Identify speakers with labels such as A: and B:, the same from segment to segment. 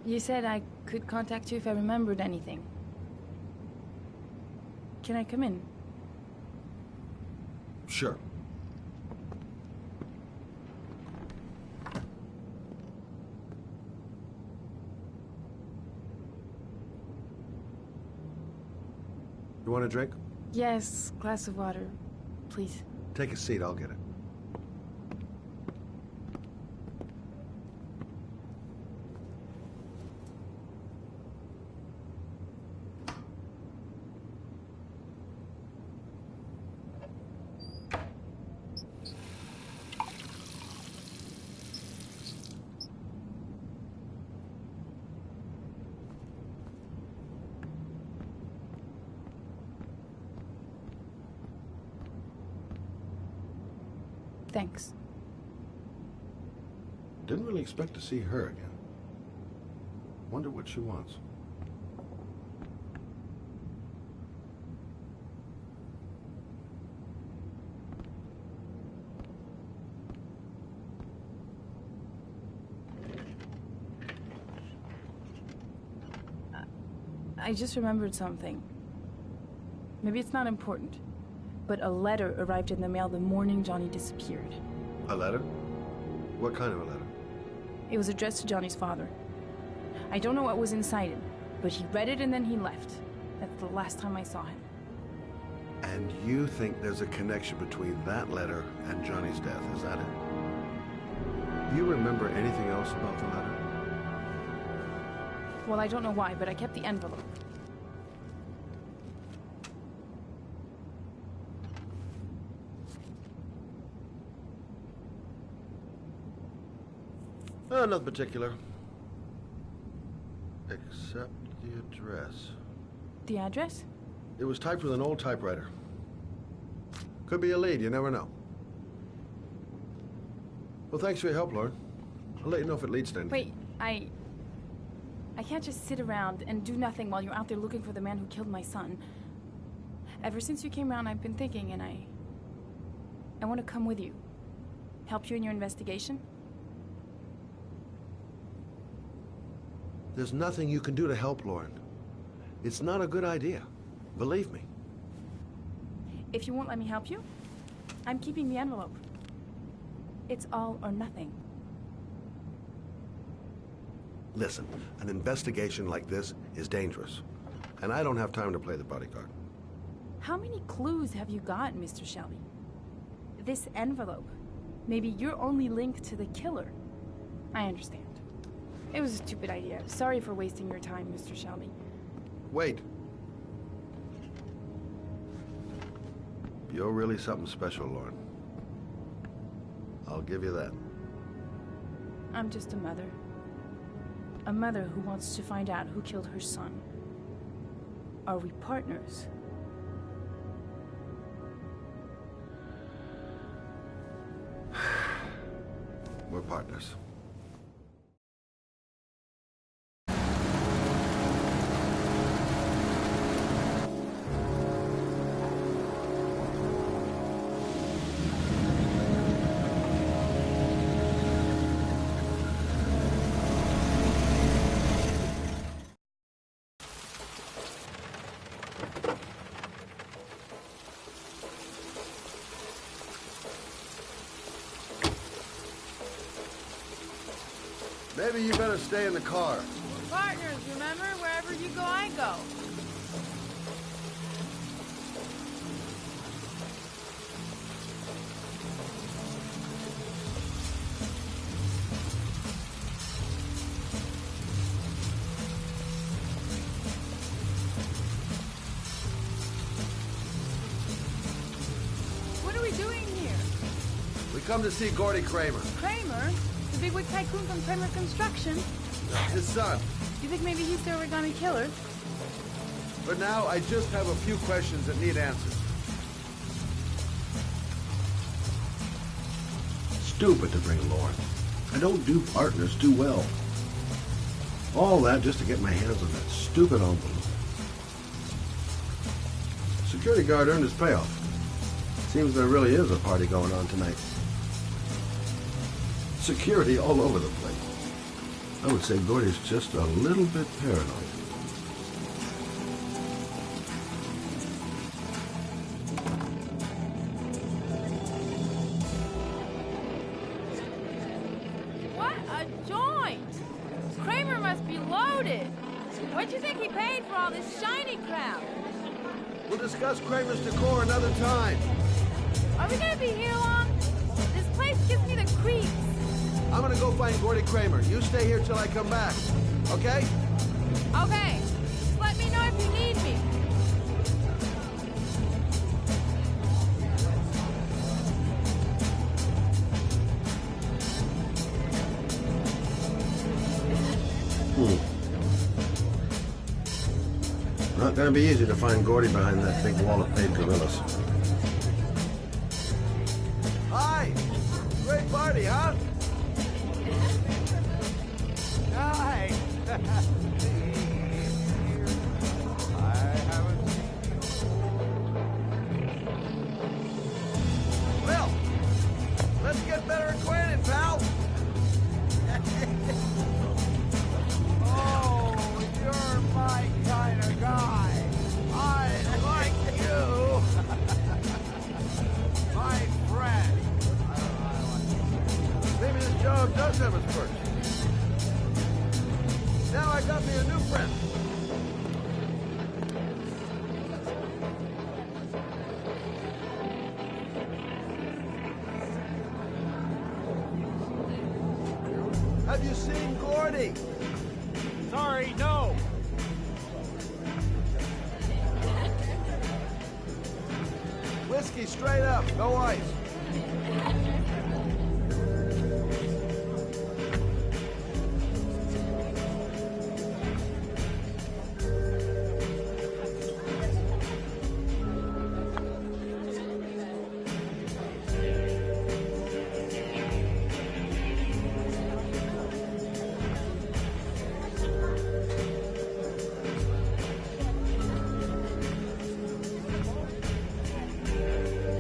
A: You said I could contact you if I remembered anything. Can I come in?
B: Sure. You want a drink?
A: Yes, glass of water, please.
B: Take a seat, I'll get it.
A: Thanks.
B: Didn't really expect to see her again. Wonder what she wants.
A: I just remembered something. Maybe it's not important, but a letter arrived in the mail the morning Johnny disappeared.
B: A letter? What kind of a letter?
A: It was addressed to Johnny's father. I don't know what was inside it, but he read it and then he left. That's the last time I saw him.
B: And you think there's a connection between that letter and Johnny's death, is that it? Do you remember anything else about the letter?
A: Well, I don't know why, but I kept the envelope.
B: Nothing particular. Except the address.
A: The address?
B: It was typed with an old typewriter. Could be a lead, you never know. Well, thanks for your help, Lauren. I'll let you know if it leads to anything.
A: Wait, I can't just sit around and do nothing while you're out there looking for the man who killed my son. Ever since you came around, I've been thinking, and I want to come with you. Help you in your investigation?
B: There's nothing you can do to help, Lauren. It's not a good idea. Believe me.
A: If you won't let me help you, I'm keeping the envelope. It's all or nothing.
B: Listen, an investigation like this is dangerous. And I don't have time to play the bodyguard.
A: How many clues have you got, Mr. Shelby? This envelope. Maybe your only link to the killer. I understand. It was a stupid idea. Sorry for wasting your time, Mr. Shelby.
B: Wait. You're really something special, Lauren. I'll give you that.
A: I'm just a mother. A mother who wants to find out who killed her son. Are we partners?
B: We're partners. Maybe you better stay in the car.
A: We're partners, remember? Wherever you go, I go. What are we doing here?
B: We come to see Gordy Kramer.
A: Kramer? The bigwig tycoon from Kramer Construction?
B: His son.
A: You think maybe he's the origami killer?
B: But now I just have a few questions that need answers. Stupid to bring Lauren. I don't do partners too well. All that just to get my hands on that stupid envelope. Security guard earned his payoff. Seems there really is a party going on tonight. Security all over the place. I would say Gordy's just a little bit paranoid.
A: What a joint! Kramer must be loaded. What'd you think he paid for all this shiny crap?
B: We'll discuss Kramer's decor another time.
A: Are we gonna be here long? This place gives me the creeps.
B: I'm gonna go find Gordy Kramer. You stay here till I come back. Okay?
A: Okay. Just let me know if you need me.
B: Not gonna be easy to find Gordy behind that big wall of paid gorillas. Hi! Great party, huh? Hi! I haven't seen you. Well, let's get better acquainted, pal. Oh, you're my kind of guy. I like you. course I was first. Now I got me a new friend. Have you seen Gordy?
C: Sorry, no.
B: Whiskey straight up, no ice.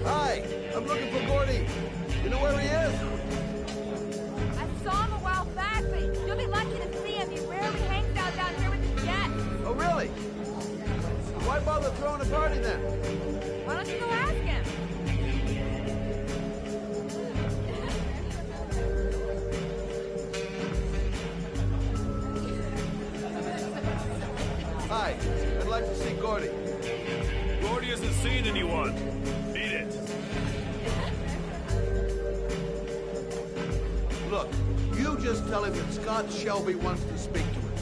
B: Hi, I'm looking for Gordy. You know where he is?
D: I saw him a while back, but you'll be lucky to see him. He rarely hangs out down here with his jets.
B: Oh, really? Why bother throwing a party then?
D: Why don't you go ask him?
B: Hi, I'd like to see Gordy.
C: Gordy hasn't seen anyone. Beat it.
B: Look, you just tell him that Scott Shelby wants to speak to him.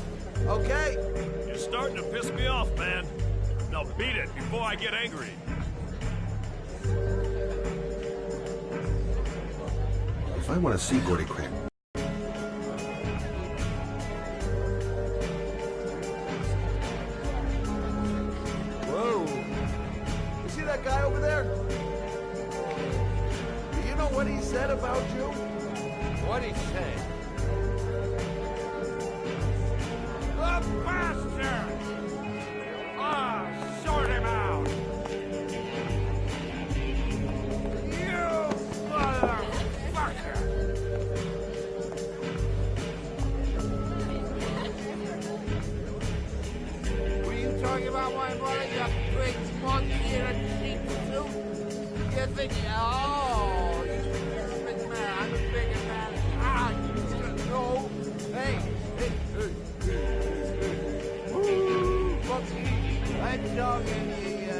B: Okay?
C: You're starting to piss me off, man. Now beat it before I get angry.
B: If I want to see Gordy Craig. Whoa. You see that guy over there? Do you know what he said about you?
C: What'd he say? The bastard! Ah, sort him out! You motherfucker!
E: Were you talking about my mother, you big monkey in a cheap suit? You think, oh, you're a big man, I'm a bigger man. Ah, you should know. Hey, woo, monkey, I'm talking to you,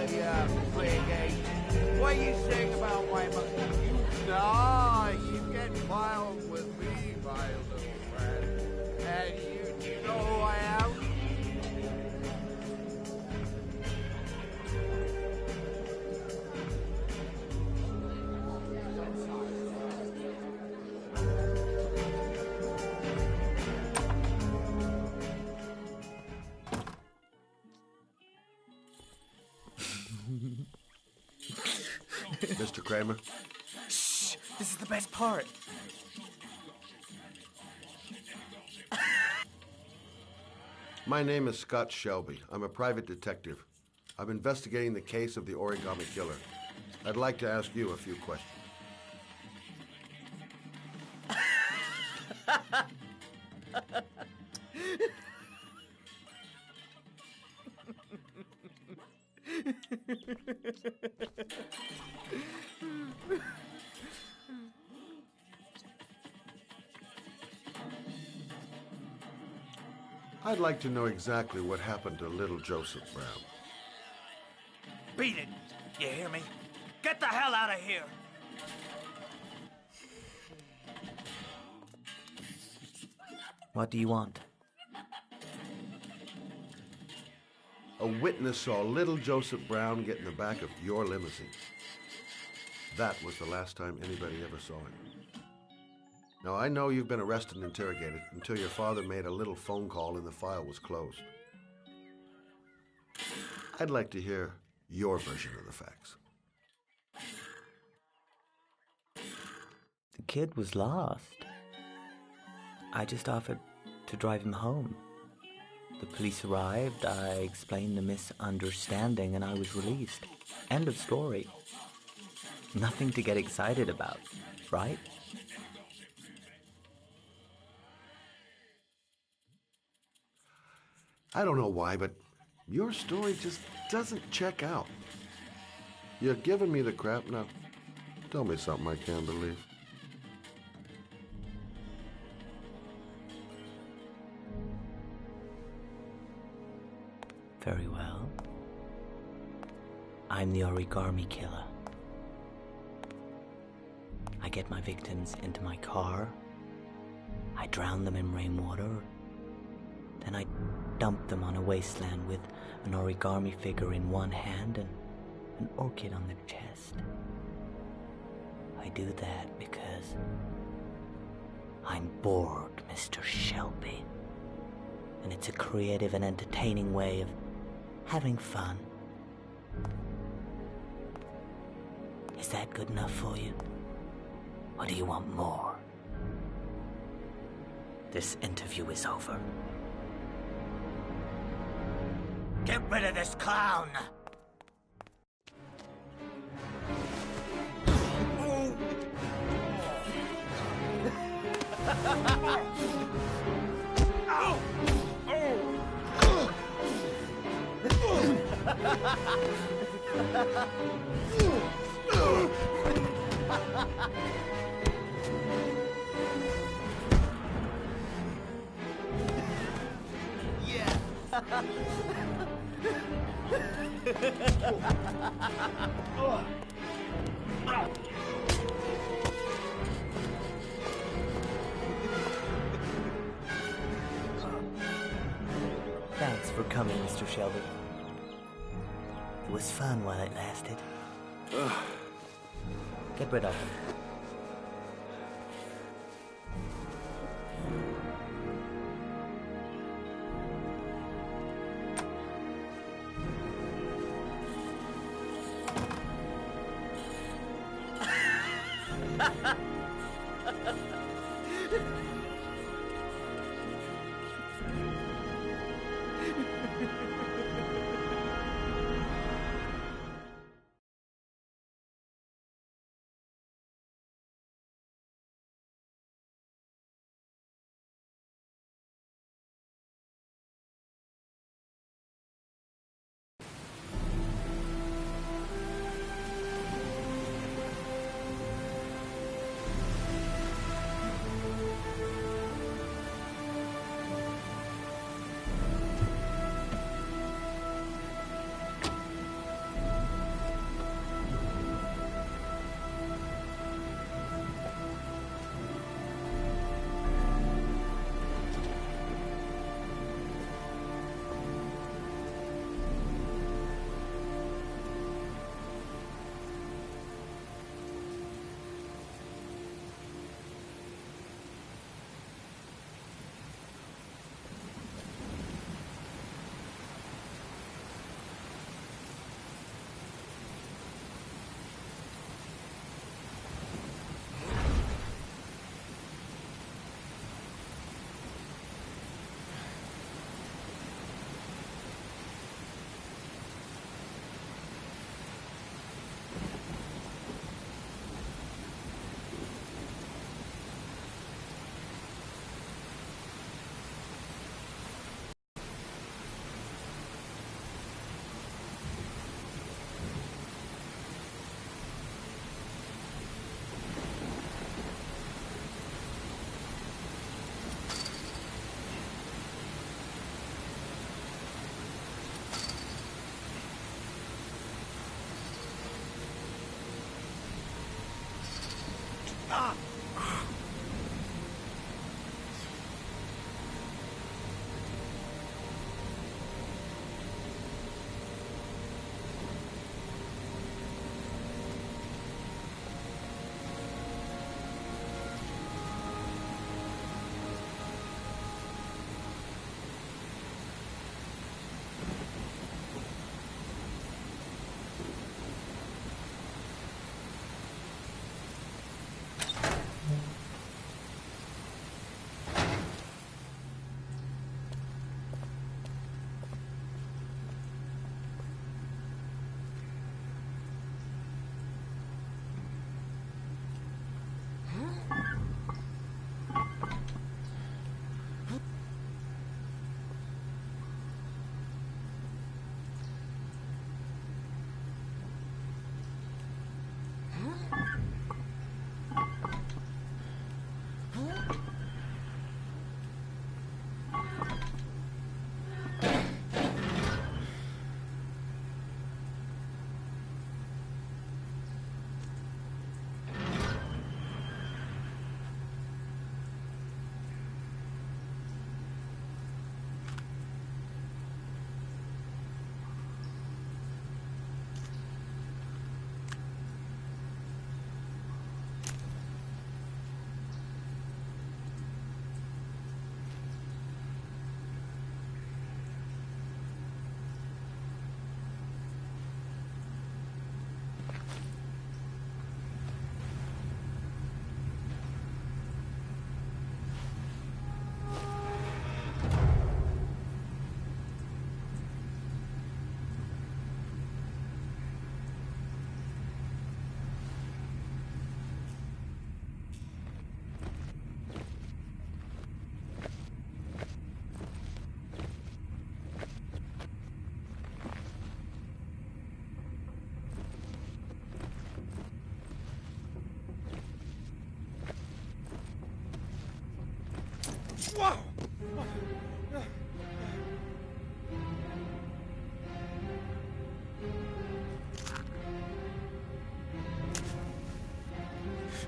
E: big ape. What you saying about my mother? Nah, you get wild with me, my little friend. And you know who I am?
B: Mr. Kramer?
E: Shh, this is the best part.
B: My name is Scott Shelby. I'm a private detective. I'm investigating the case of the Origami Killer. I'd like to ask you a few questions. I'd like to know exactly what happened to little Joseph Brown.
E: Beat it. You hear me? Get the hell out of here.
F: What do you want?
B: A witness saw little Joseph Brown get in the back of your limousine. That was the last time anybody ever saw him. Now, I know you've been arrested and interrogated until your father made a little phone call and the file was closed. I'd like to hear your version of the facts.
F: The kid was lost. I just offered to drive him home. The police arrived, I explained the misunderstanding, and I was released. End of story. Nothing to get excited about, right?
B: I don't know why, but your story just doesn't check out. You're giving me the crap now. Tell me something I can't believe.
F: Very well. I'm the origami killer. I get my victims into my car. I drown them in rainwater. Then I dump them on a wasteland with an origami figure in one hand and an orchid on their chest. I do that because I'm bored, Mr. Shelby. And it's a creative and entertaining way of having fun. Is that good enough for you? Or do you want more? This interview is over. Get rid of this clown! Thanks for coming, Mr. Shelby. It was fun while it lasted. Get rid of him.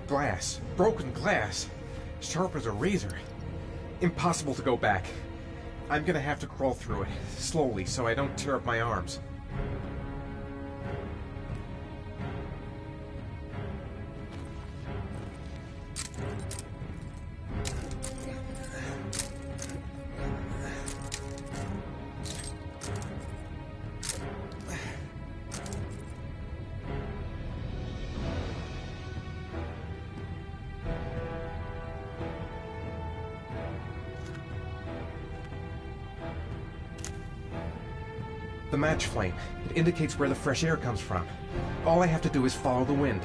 G: Glass. Broken glass. Sharp as a razor. Impossible to go back. I'm gonna have to crawl through it, slowly, so I don't tear up my arms. The match flame. It indicates where the fresh air comes from. All I have to do is follow the wind.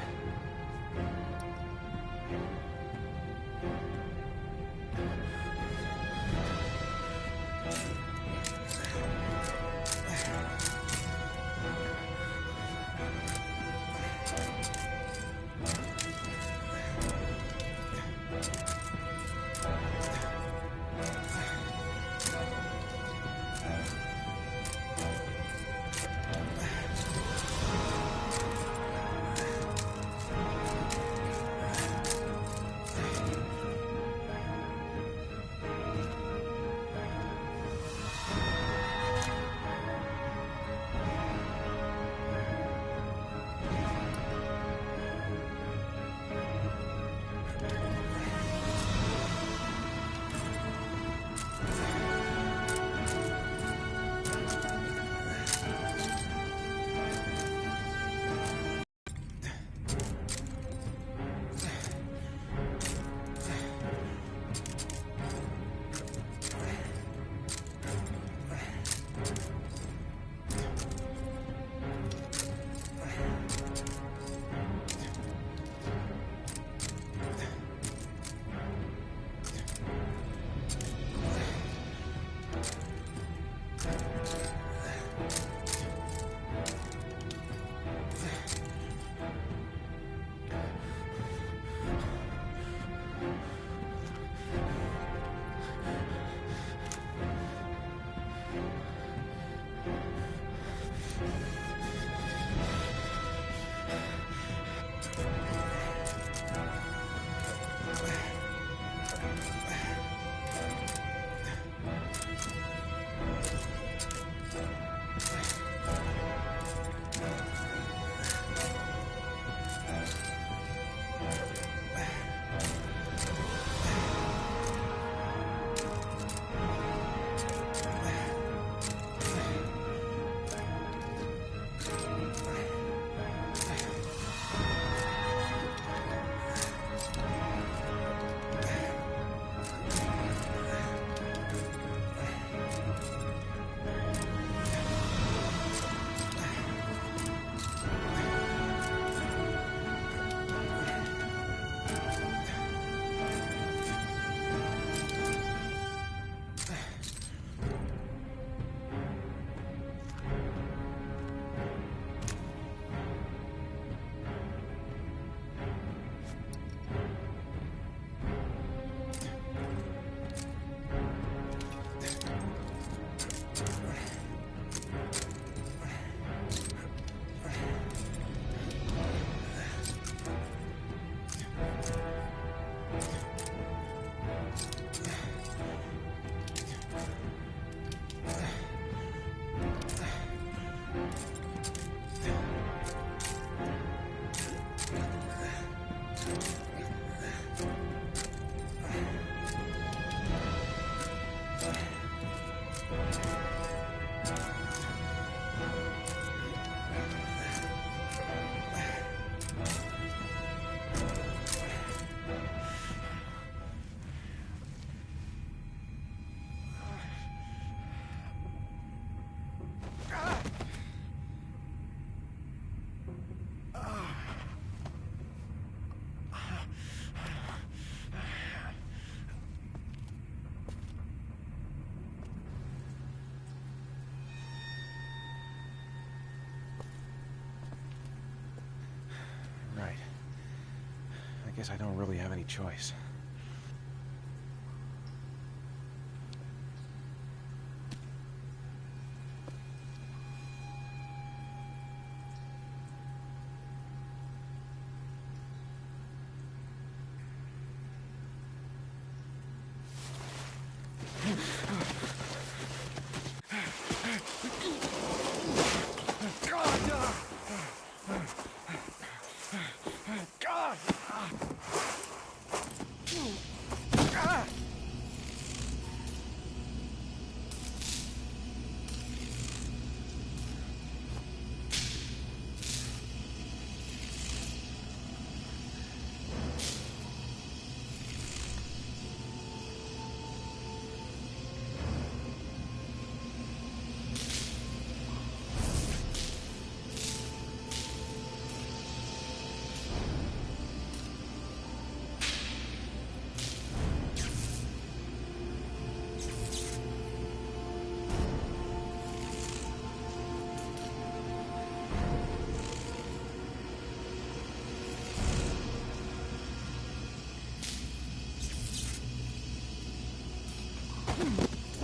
G: I guess I don't really have any choice.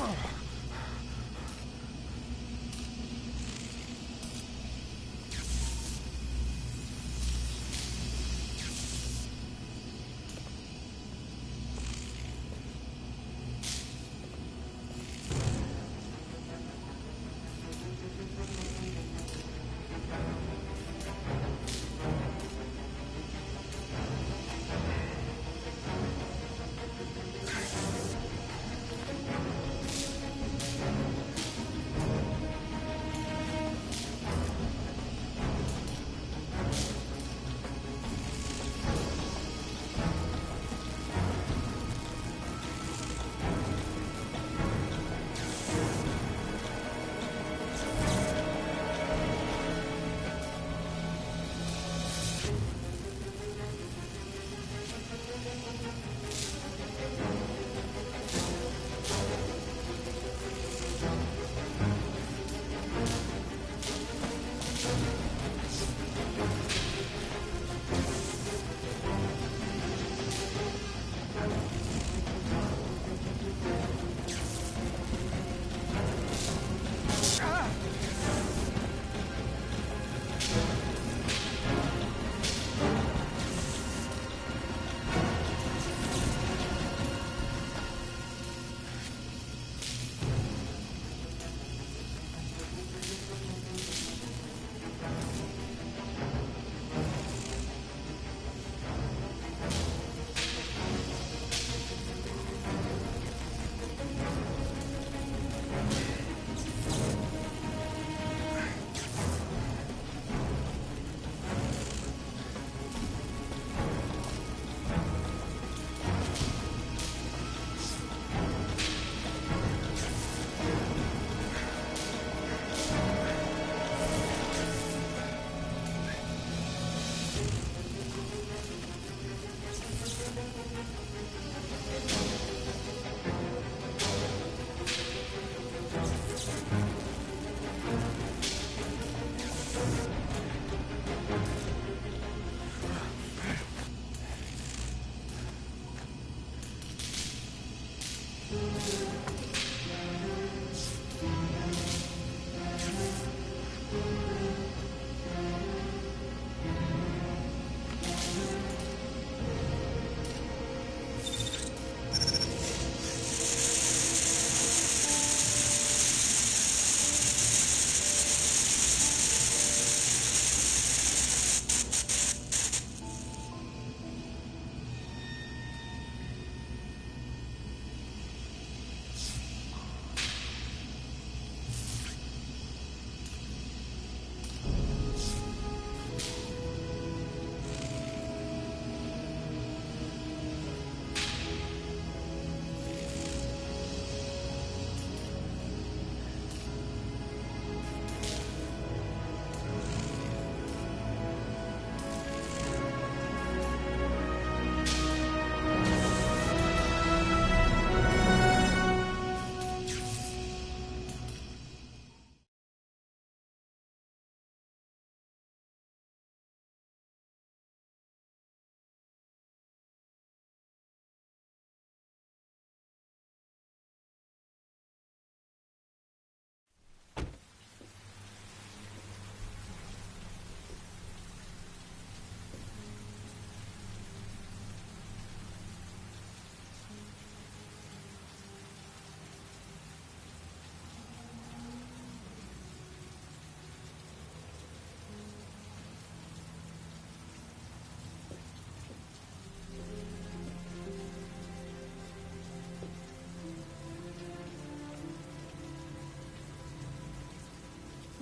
H: Oh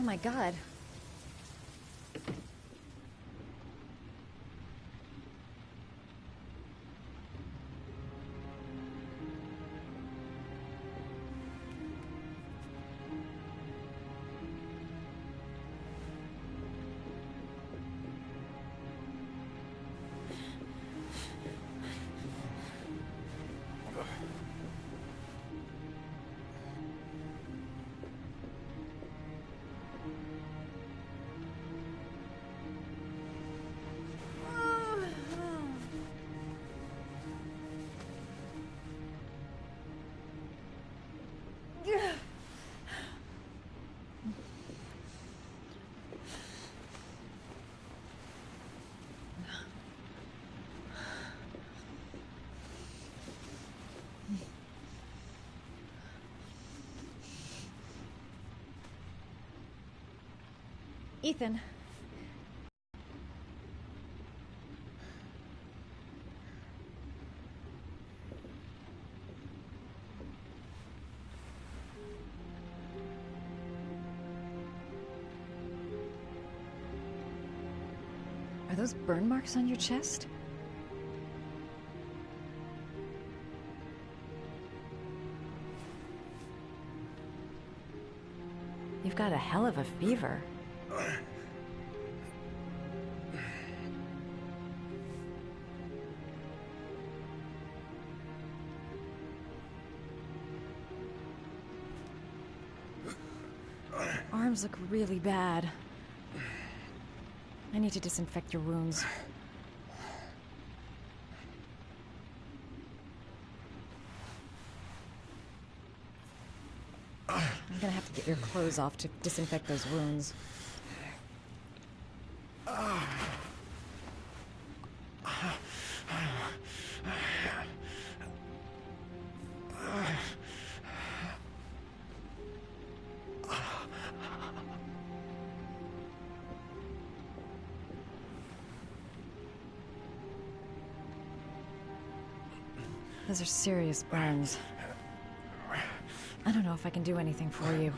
H: my god. Ethan. Are those burn marks on your chest? You've got a hell of a fever. Arms look really bad. I need to disinfect your wounds. I'm gonna have to get your clothes off to disinfect those wounds. Those are serious burns. I don't know if I can do anything for you.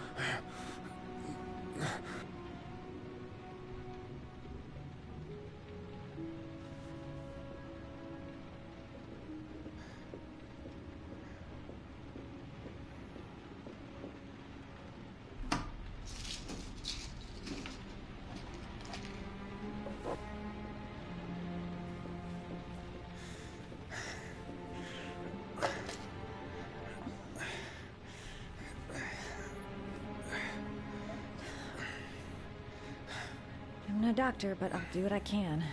H: I'm no doctor, but I'll do what I can.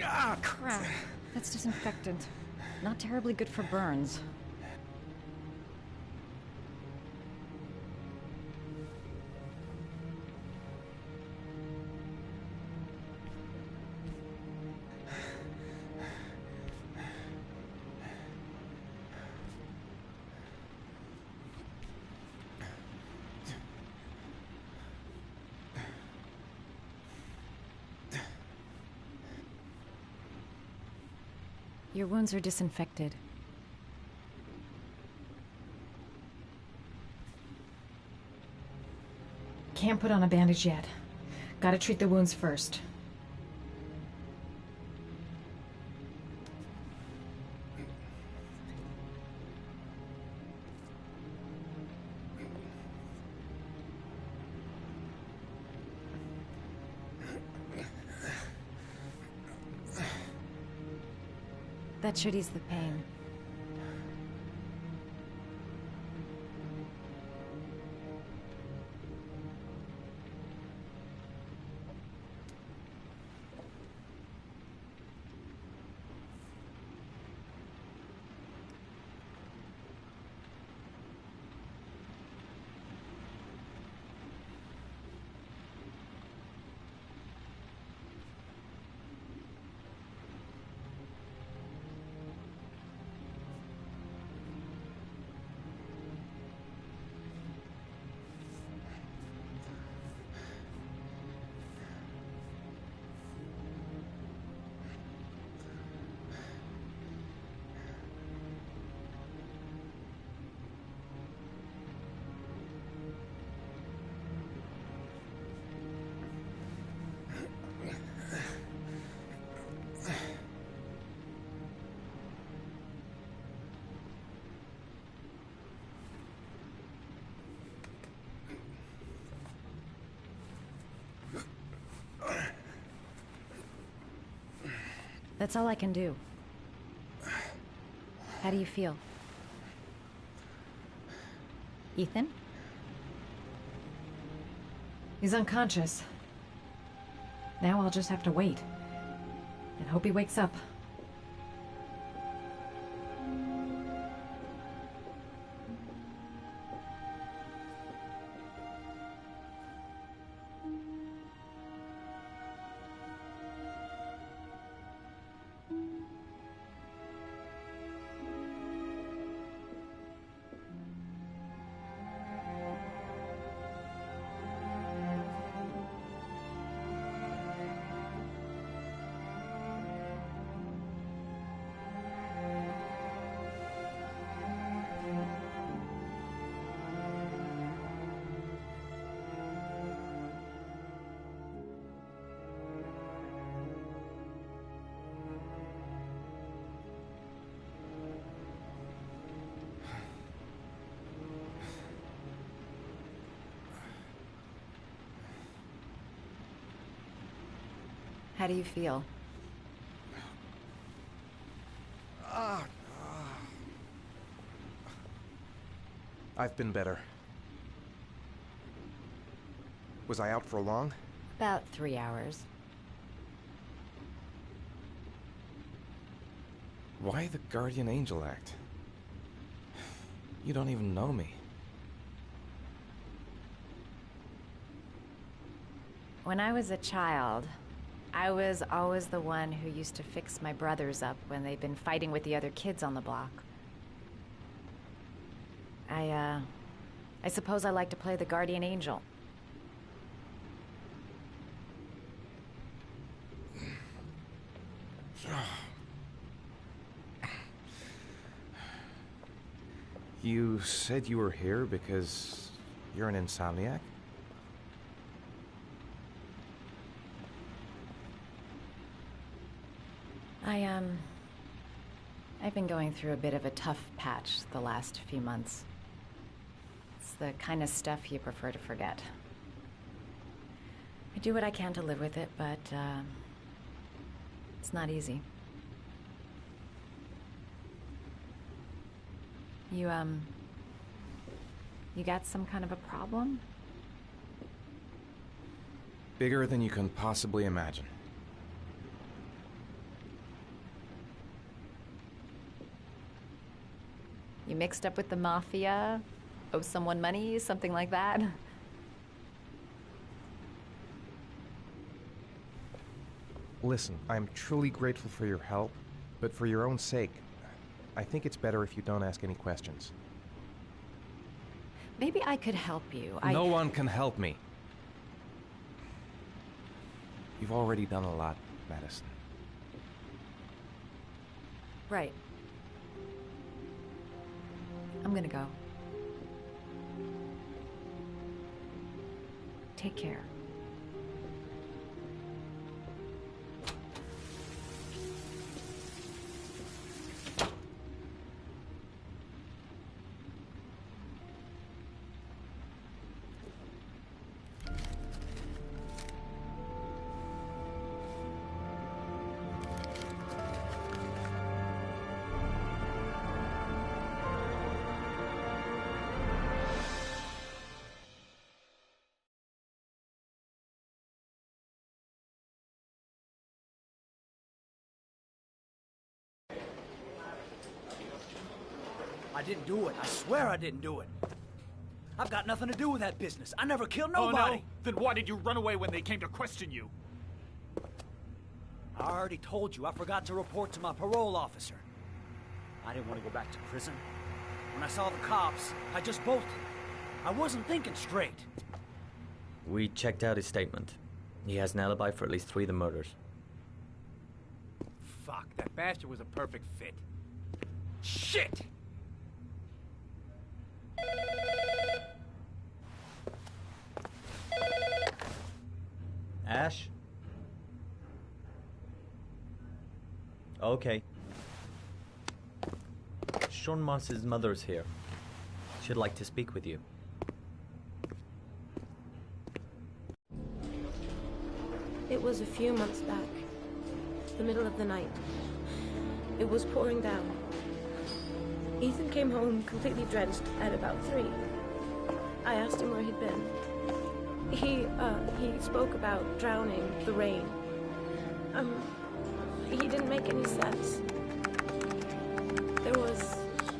H: Ah, crap. That's disinfectant. Not terribly good for burns. Your wounds are disinfected. Can't put on a bandage yet. Gotta treat the wounds first. That should ease the pain. That's all I can do. How do you feel? Ethan?
I: He's unconscious. Now I'll just have to wait. And hope he wakes up.
H: How do you feel?
G: I've been better. Was I out for long?
H: About 3 hours.
G: Why the Guardian Angel act? You don't even know me.
H: When I was a child, I was always the one who used to fix my brothers up when they'd been fighting with the other kids on the block. I suppose I like to play the Guardian Angel.
G: You said you were here because you're an insomniac?
H: I've been going through a bit of a tough patch the last few months. It's the kind of stuff you prefer to forget. I do what I can to live with it, but, it's not easy. You got some kind of a problem?
G: Bigger than you can possibly imagine.
H: You mixed up with the mafia? Owe someone money? Something like that?
G: Listen, I'm truly grateful for your help, but for your own sake, I think it's better if you don't ask any questions.
H: Maybe I could help you.
G: No one can help me. You've already done a lot, Madison.
H: Right. I'm gonna go. Take care.
J: I didn't do it. I swear I didn't do it. I've got nothing to do with that business. I never killed nobody.
C: Oh, no? Then why did you run away when they came to question you?
J: I already told you I forgot to report to my parole officer. I didn't want to go back to prison. When I saw the cops, I just bolted. I wasn't thinking straight.
F: We checked out his statement. He has an alibi for at least 3 of the murders.
K: Fuck, that bastard was a perfect fit.
J: Shit!
F: Ash? Okay. Sean Moss's mother's here. She'd like to speak with you.
L: It was a few months back. The middle of the night. It was pouring down. Ethan came home completely drenched at about 3. I asked him where he'd been. He spoke about drowning, the rain. He didn't make any sense. There was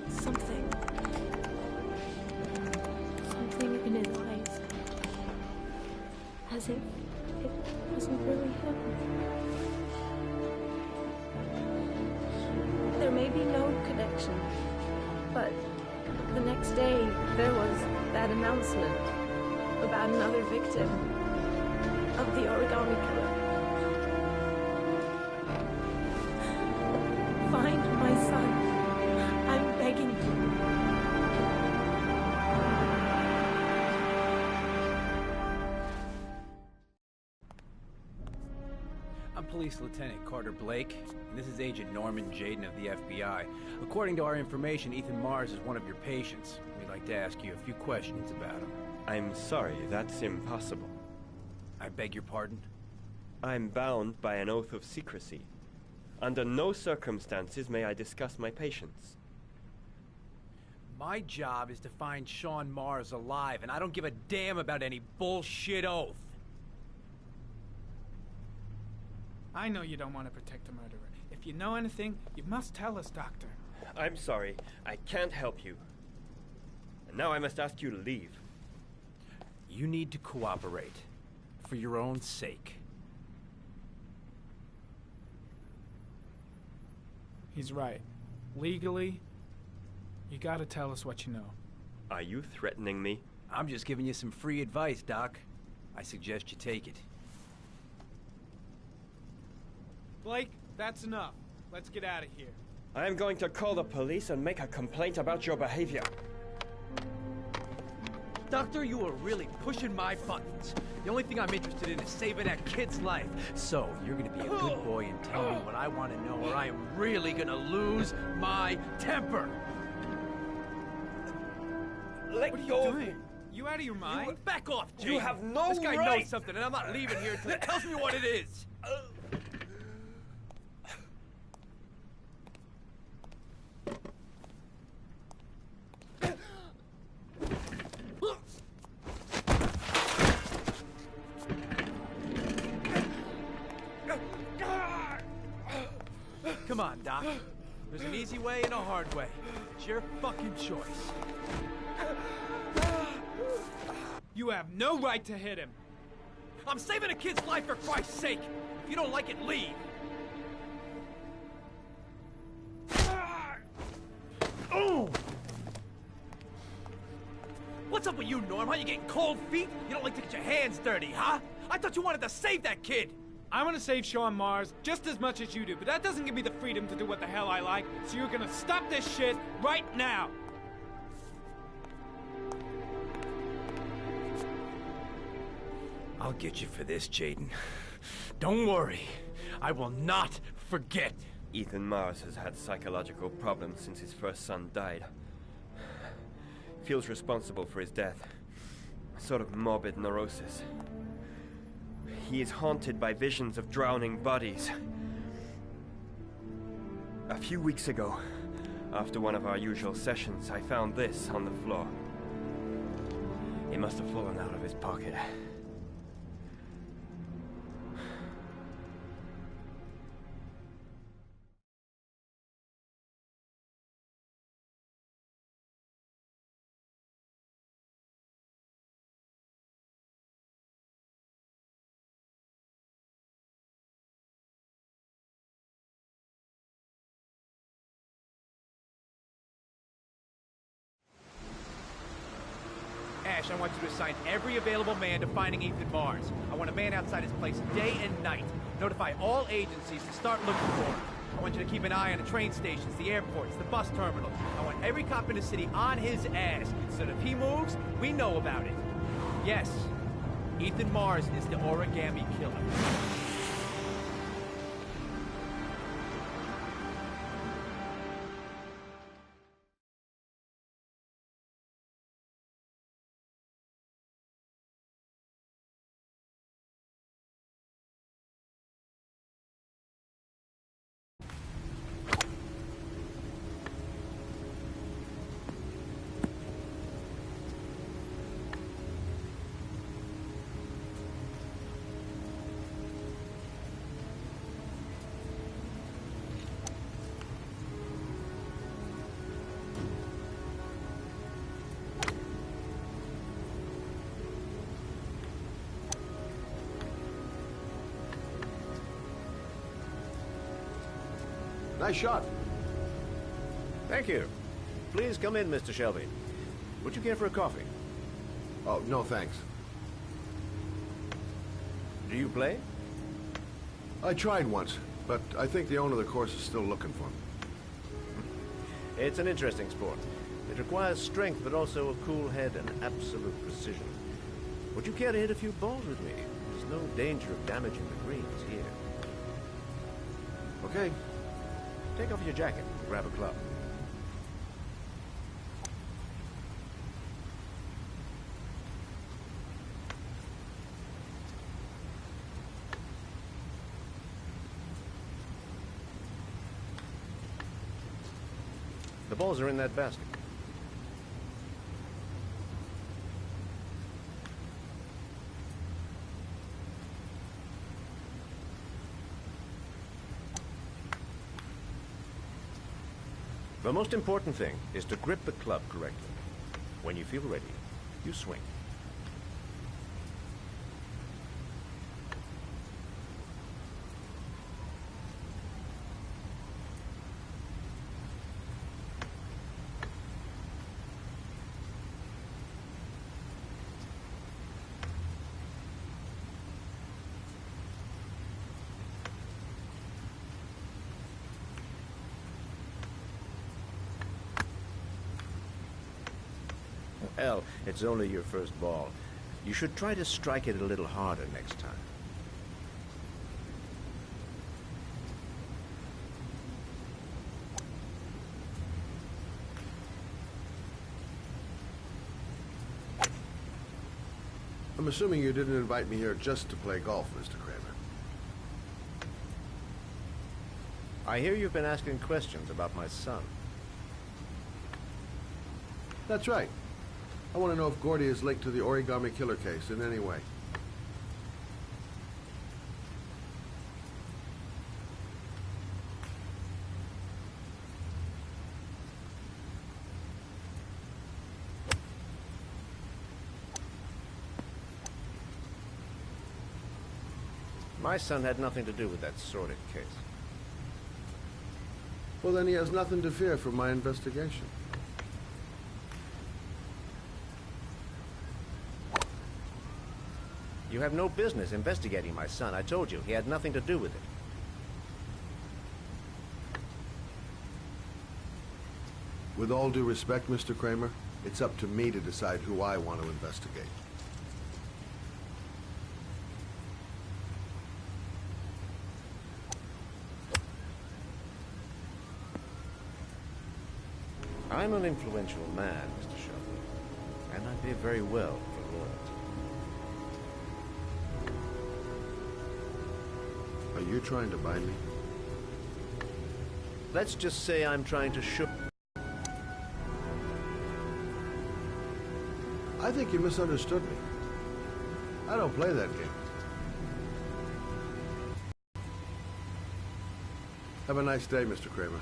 L: something in his eyes. As if it wasn't really him. There may be no connection, but the next day there was that announcement about another victim of the origami killer. Find my son. I'm begging you.
K: I'm Police Lieutenant Carter Blake, and this is Agent Norman Jaden of the FBI. According to our information, Ethan Mars is one of your patients. We'd like to ask you a few questions about him.
M: I'm sorry, that's impossible.
K: I beg your pardon?
M: I'm bound by an oath of secrecy. Under no circumstances may I discuss my patients.
K: My job is to find Sean Mars alive, and I don't give a damn about any bullshit oath.
N: I know you don't want to protect a murderer. If you know anything, you must tell us, Doctor.
M: I'm sorry. I can't help you. And now I must ask you to leave.
K: You need to cooperate. For your own sake.
N: He's right. Legally, you gotta tell us what you know.
M: Are you threatening me?
K: I'm just giving you some free advice, Doc. I suggest you take it.
N: Blake, that's enough. Let's get out of here.
M: I am going to call the police and make a complaint about your behavior.
K: Doctor, you are really pushing my buttons. The only thing I'm interested in is saving that kid's life. So, you're gonna be a good boy and tell me what I want to know, or I am really gonna lose my temper.
M: Let
N: what are
M: go
N: you
M: of
N: doing?
M: me.
N: You out of your mind?
K: Back off, Jane.
M: You have no
K: This guy
M: right.
K: knows something, and I'm not leaving here until he tells me what it is. Come on, Doc. There's an easy way and a hard way. It's your fucking choice.
N: You have no right to hit him.
K: I'm saving a kid's life for Christ's sake. If you don't like it, leave. Oh! What's up with you, Norm? How you getting cold feet? You don't like to get your hands dirty, huh? I thought you wanted to save that kid.
N: I want to save Sean Mars just as much as you do, but that doesn't give me the freedom to do what the hell I like, so you're gonna stop this shit right now!
K: I'll get you for this, Jaden. Don't worry. I will not forget.
M: Ethan Mars has had psychological problems since his first son died. Feels responsible for his death. A sort of morbid neurosis. He is haunted by visions of drowning bodies. A few weeks ago, after one of our usual sessions, I found this on the floor. It must have fallen out of his pocket.
K: Ash, I want you to assign every available man to finding Ethan Mars. I want a man outside his place day and night. Notify all agencies to start looking for him. I want you to keep an eye on the train stations, the airports, the bus terminals. I want every cop in the city on his ass, so that if he moves, we know about it. Yes, Ethan Mars is the origami killer.
B: Nice shot.
O: Thank you. Please come in, Mr. Shelby. Would you care for a coffee?
B: Oh, no thanks.
O: Do you play?
B: I tried once, but I think the owner of the course is still looking for me.
O: It's an interesting sport. It requires strength, but also a cool head and absolute precision. Would you care to hit a few balls with me? There's no danger of damaging the greens here.
B: Okay.
O: Take off your jacket and grab a club. balls are in that basket. The most important thing is to grip the club correctly. When you feel ready, you swing. Well, it's only your first ball. You should try to strike it a little harder next time.
B: I'm assuming you didn't invite me here just to play golf, Mr. Kramer.
O: I hear you've been asking questions about my son.
B: That's right. I want to know if Gordy is linked to the Origami Killer case in any way.
O: My son had nothing to do with that sordid case.
B: Well, then he has nothing to fear from my investigation.
O: You have no business investigating my son. I told you, he had nothing to do with it.
B: With all due respect, Mr. Kramer, it's up to me to decide who I want to investigate.
O: I'm an influential man, Mr. Shelby, and I pay very well for loyalty.
B: Are you trying to buy me?
O: Let's just say I'm trying to shoot.
B: I think you misunderstood me. I don't play that game. Have a nice day, Mr. Kramer.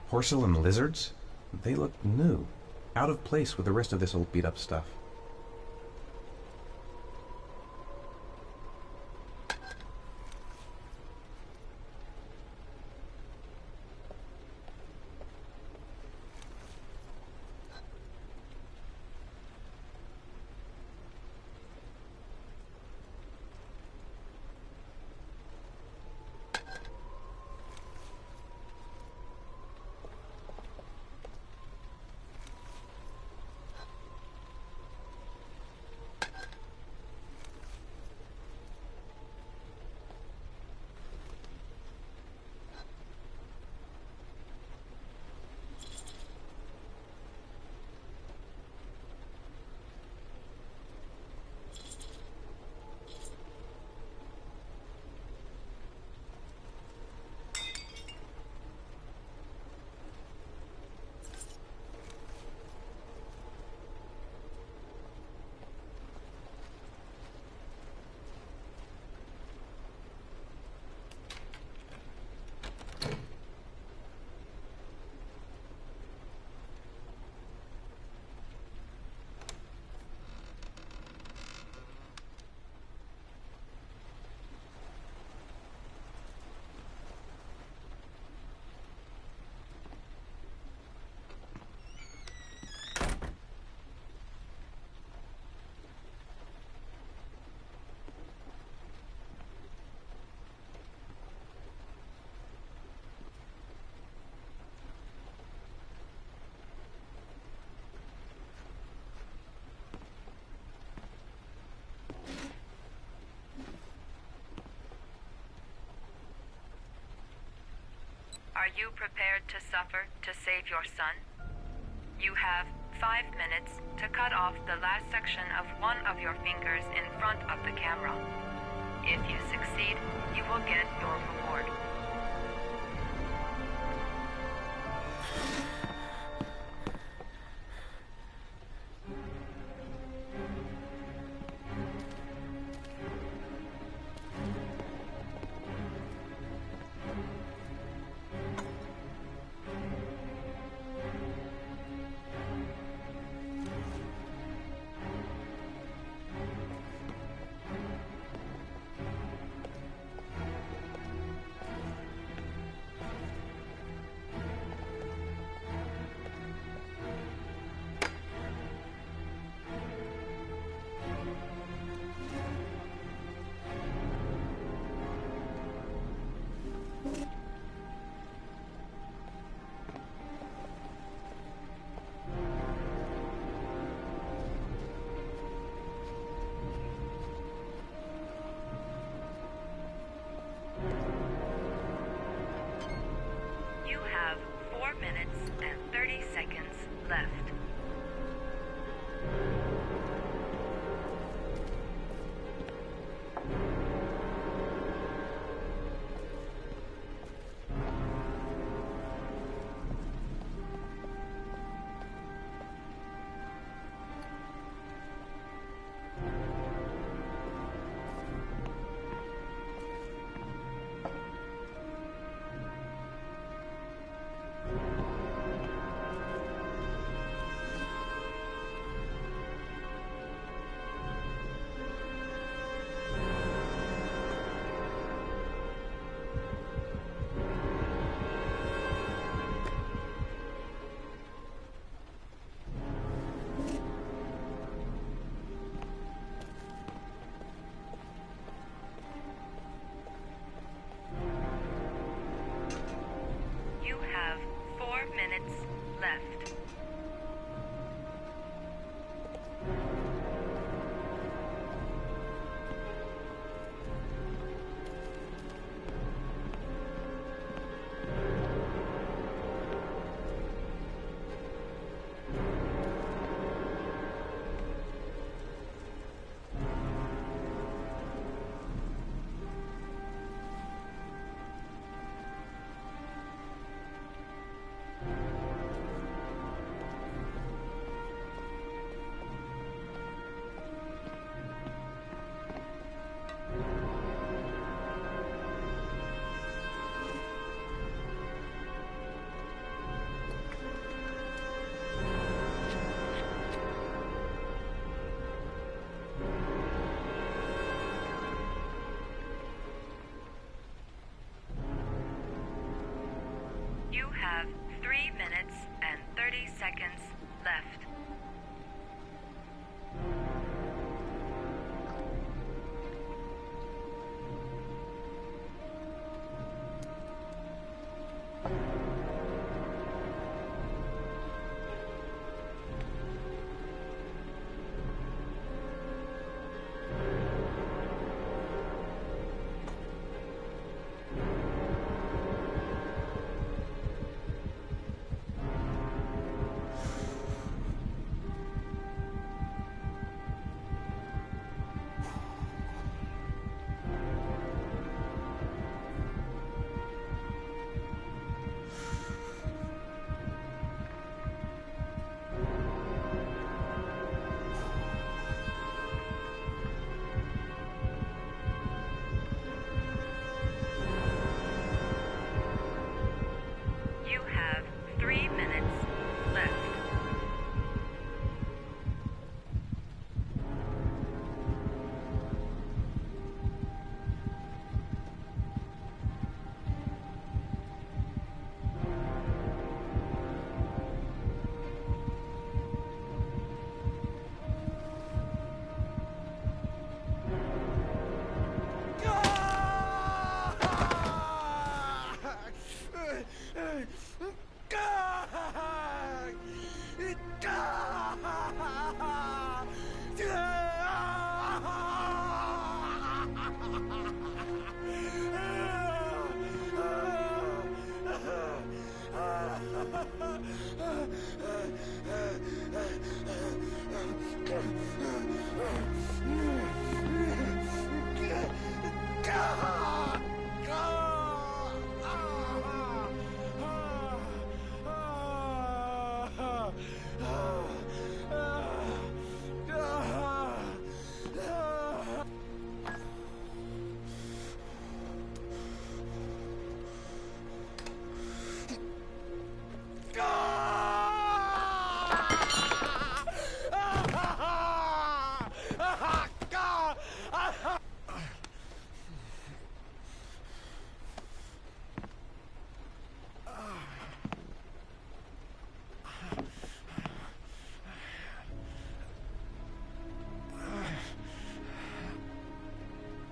G: Porcelain lizards? They look new. Out of place with the rest of this old beat-up stuff.
P: Are you prepared to suffer to save your son? You have 5 minutes to cut off the last section of one of your fingers in front of the camera. If you succeed, you will get your reward. You have 4 minutes and 30 seconds left. You have 4 minutes left. You have 3 minutes and 30 seconds left.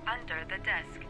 P: Under the desk.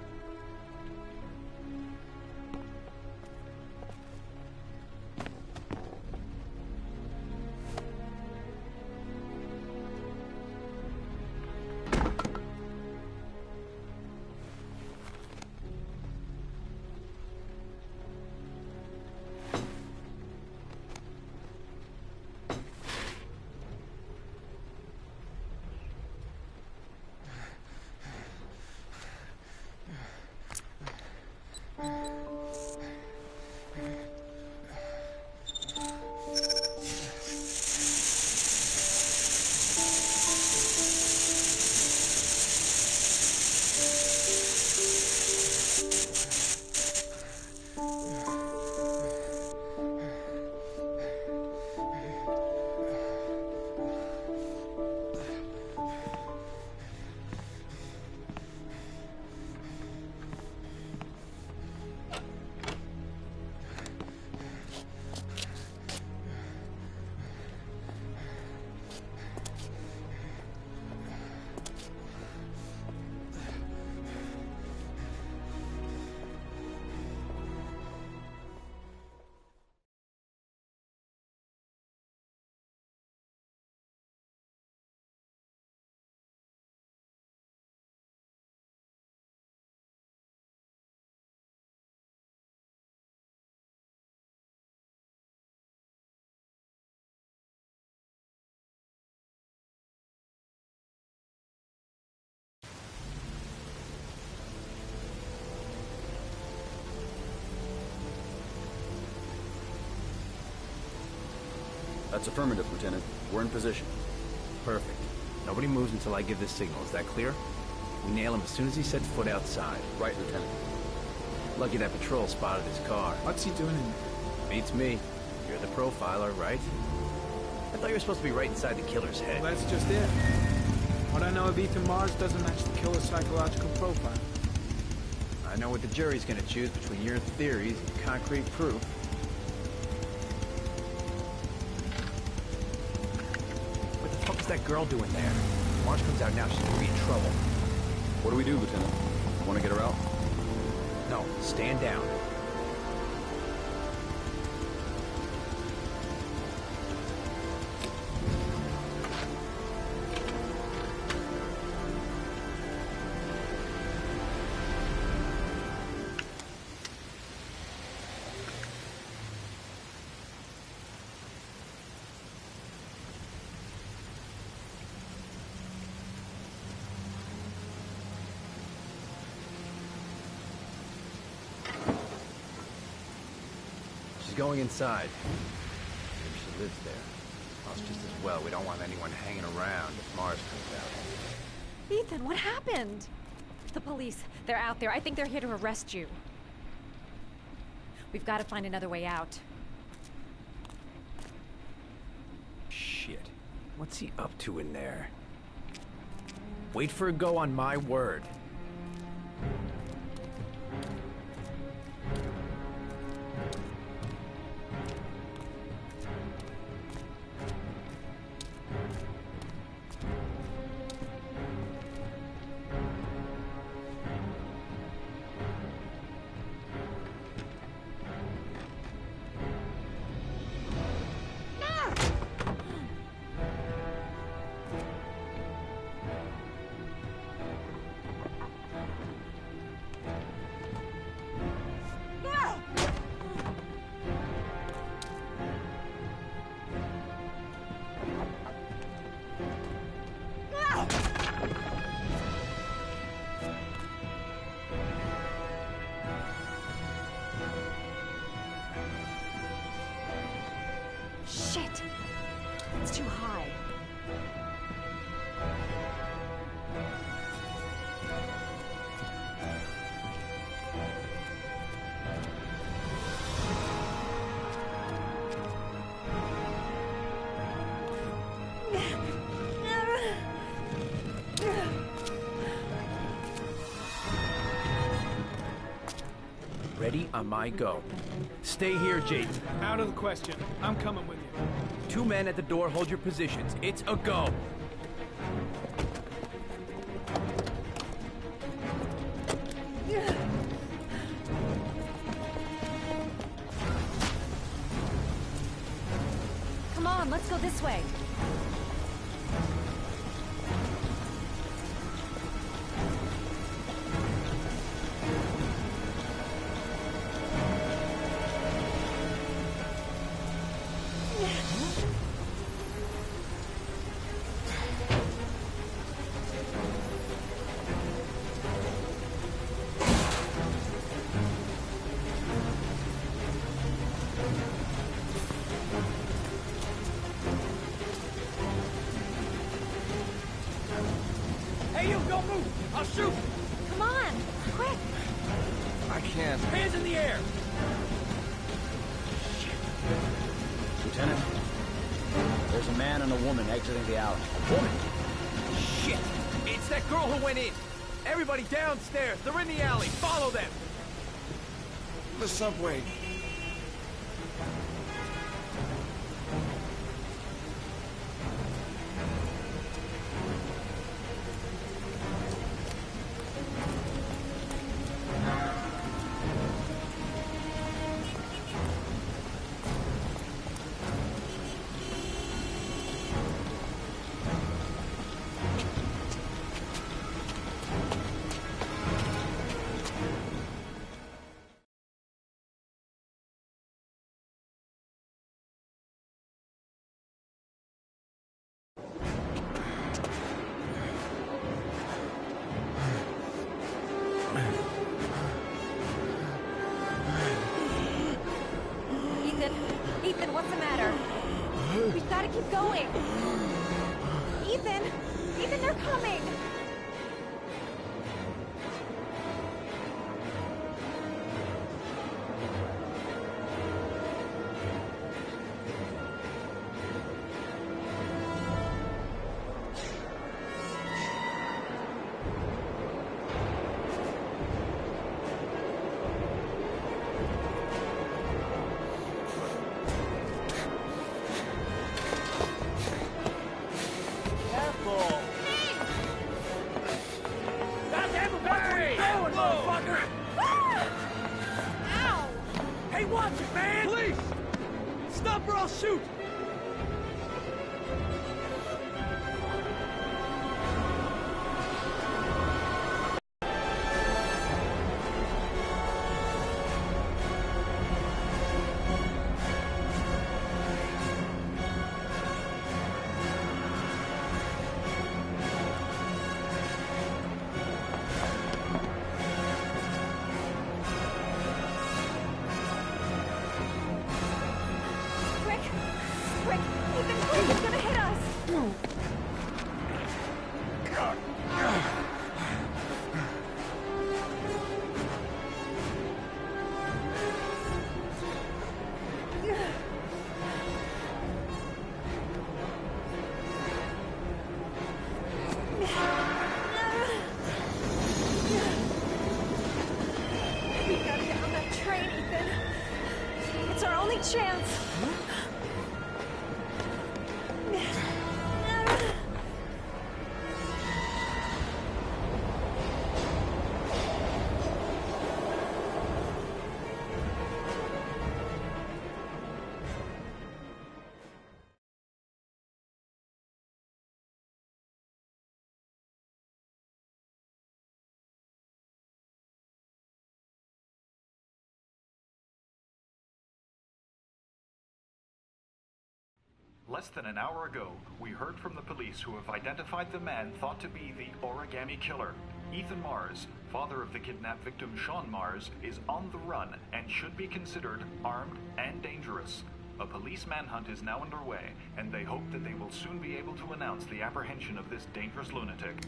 Q: That's affirmative, Lieutenant. We're in position.
K: Perfect. Nobody moves until I give the signal. Is that clear? We nail him as soon as he sets foot outside.
Q: Right, Lieutenant.
K: Lucky that patrol spotted his car.
N: What's he doing in there?
K: Beats me. You're the profiler, right? I thought you were supposed to be right inside the killer's head.
N: Well, that's just it. What I know of Ethan Mars doesn't match the killer's psychological profile.
K: I know what the jury's gonna choose between your theories and concrete proof. What the fuck is that girl doing there? If Mars comes out now, she's gonna be in trouble.
Q: What do we do, Lieutenant? Want to get her out?
K: No, stand down. Going inside. Maybe she lives there. Well, it's just as well. We don't want anyone hanging around if Mars comes out.
H: Ethan, what happened? The police. They're out there. I think they're here to arrest you. We've got to find another way out.
K: Shit. What's he up to in there? Wait for a go on my word.
H: It's too high.
K: Ready on my go. Stay here, Jason.
N: Out of the question. I'm coming with you.
K: 2 men at the door, hold your positions. It's a go.
H: Come on, let's go this way.
K: Hey, you, don't move! I'll shoot!
H: Come on, quick!
G: I can't.
K: Hands in the air!
J: Lieutenant, there's a man and a woman exiting the alley. Woman?
K: Shit! It's that girl who went in! Everybody downstairs! They're in the alley! Follow them!
G: The subway.
H: Ethan, what's the matter? We've got to keep going. Ethan, they're coming.
K: Hey, watch it, man! Police! Stop or I'll shoot!
H: Quick! Ethan, quick! He's gonna hit us! We gotta get on that train, Ethan. It's our only chance.
R: Less than an hour ago, we heard from the police who have identified the man thought to be the origami killer. Ethan Mars, father of the kidnapped victim Sean Mars, is on the run and should be considered armed and dangerous. A police manhunt is now underway, and they hope that they will soon be able to announce the apprehension of this dangerous lunatic.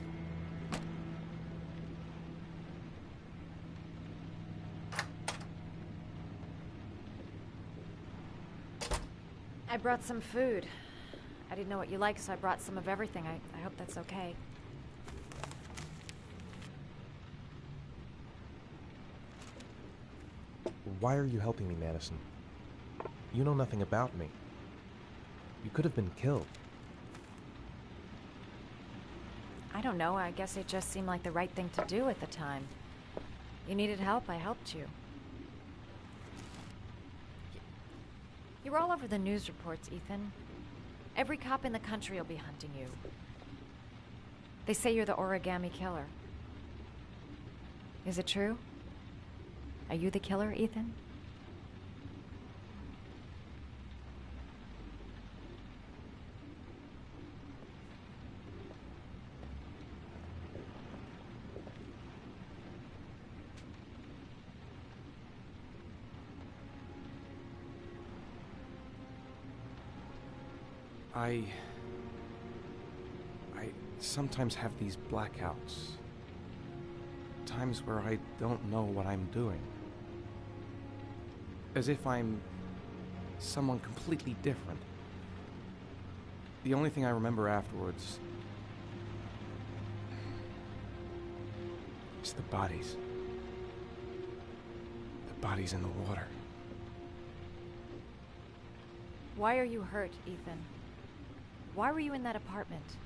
H: I brought some food. I didn't know what you like, so I brought some of everything. I hope that's okay.
G: Why are you helping me, Madison? You know nothing about me. You could have been killed.
H: I don't know. I guess it just seemed like the right thing to do at the time. You needed help, I helped you. You were all over the news reports, Ethan. Every cop in the country will be hunting you. They say you're the origami killer. Is it true? Are you the killer, Ethan?
G: I sometimes have these blackouts. Times where I don't know what I'm doing. As if I'm someone completely different. The only thing I remember afterwards is the bodies. The bodies in the water.
H: Why are you hurt, Ethan? Why were you in that apartment?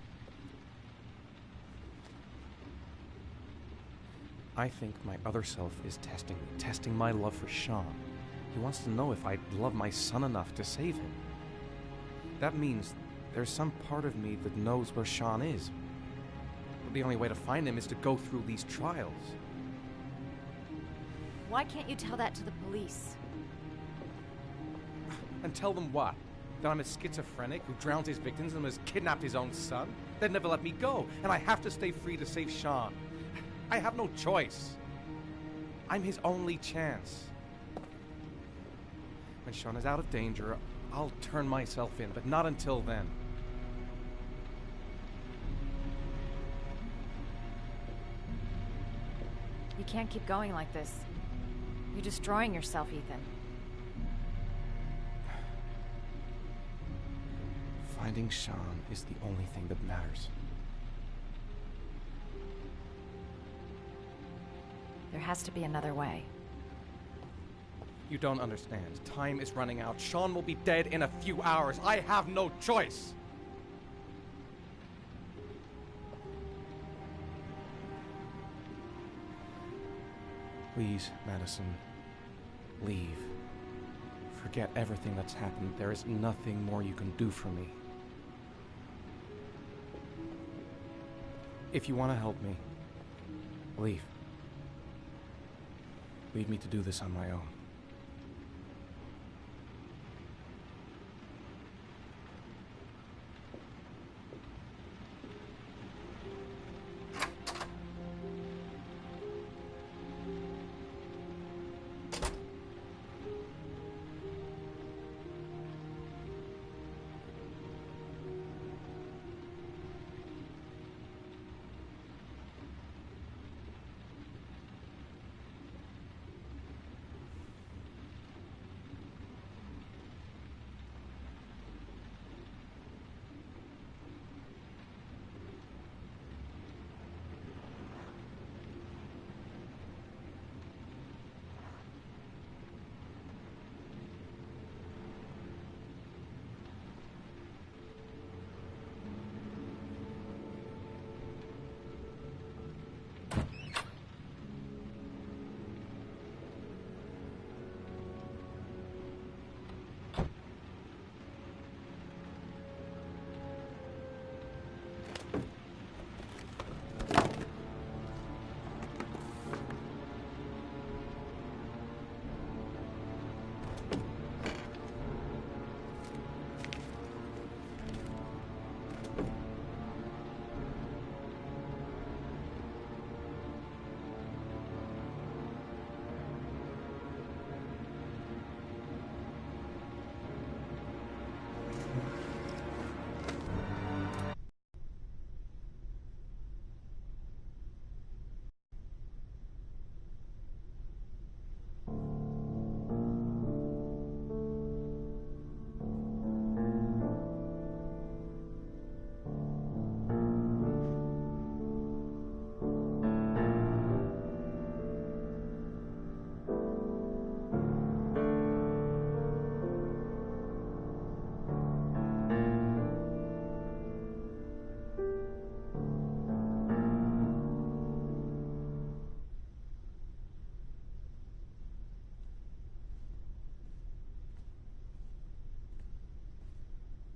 G: I think my other self is testing my love for Sean. He wants to know if I love my son enough to save him. That means there's some part of me that knows where Sean is. But the only way to find him is to go through these trials.
H: Why can't you tell that to the police?
G: And tell them what? That I'm a schizophrenic who drowns his victims and has kidnapped his own son? They'd never let me go, and I have to stay free to save Sean. I have no choice. I'm his only chance. When Sean is out of danger, I'll turn myself in, but not until then.
H: You can't keep going like this. You're destroying yourself, Ethan.
G: Finding Sean is the only thing that matters.
H: There has to be another way.
G: You don't understand. Time is running out. Sean will be dead in a few hours. I have no choice. Please, Madison, leave. Forget everything that's happened. There is nothing more you can do for me. If you want to help me, leave. Leave me to do this on my own.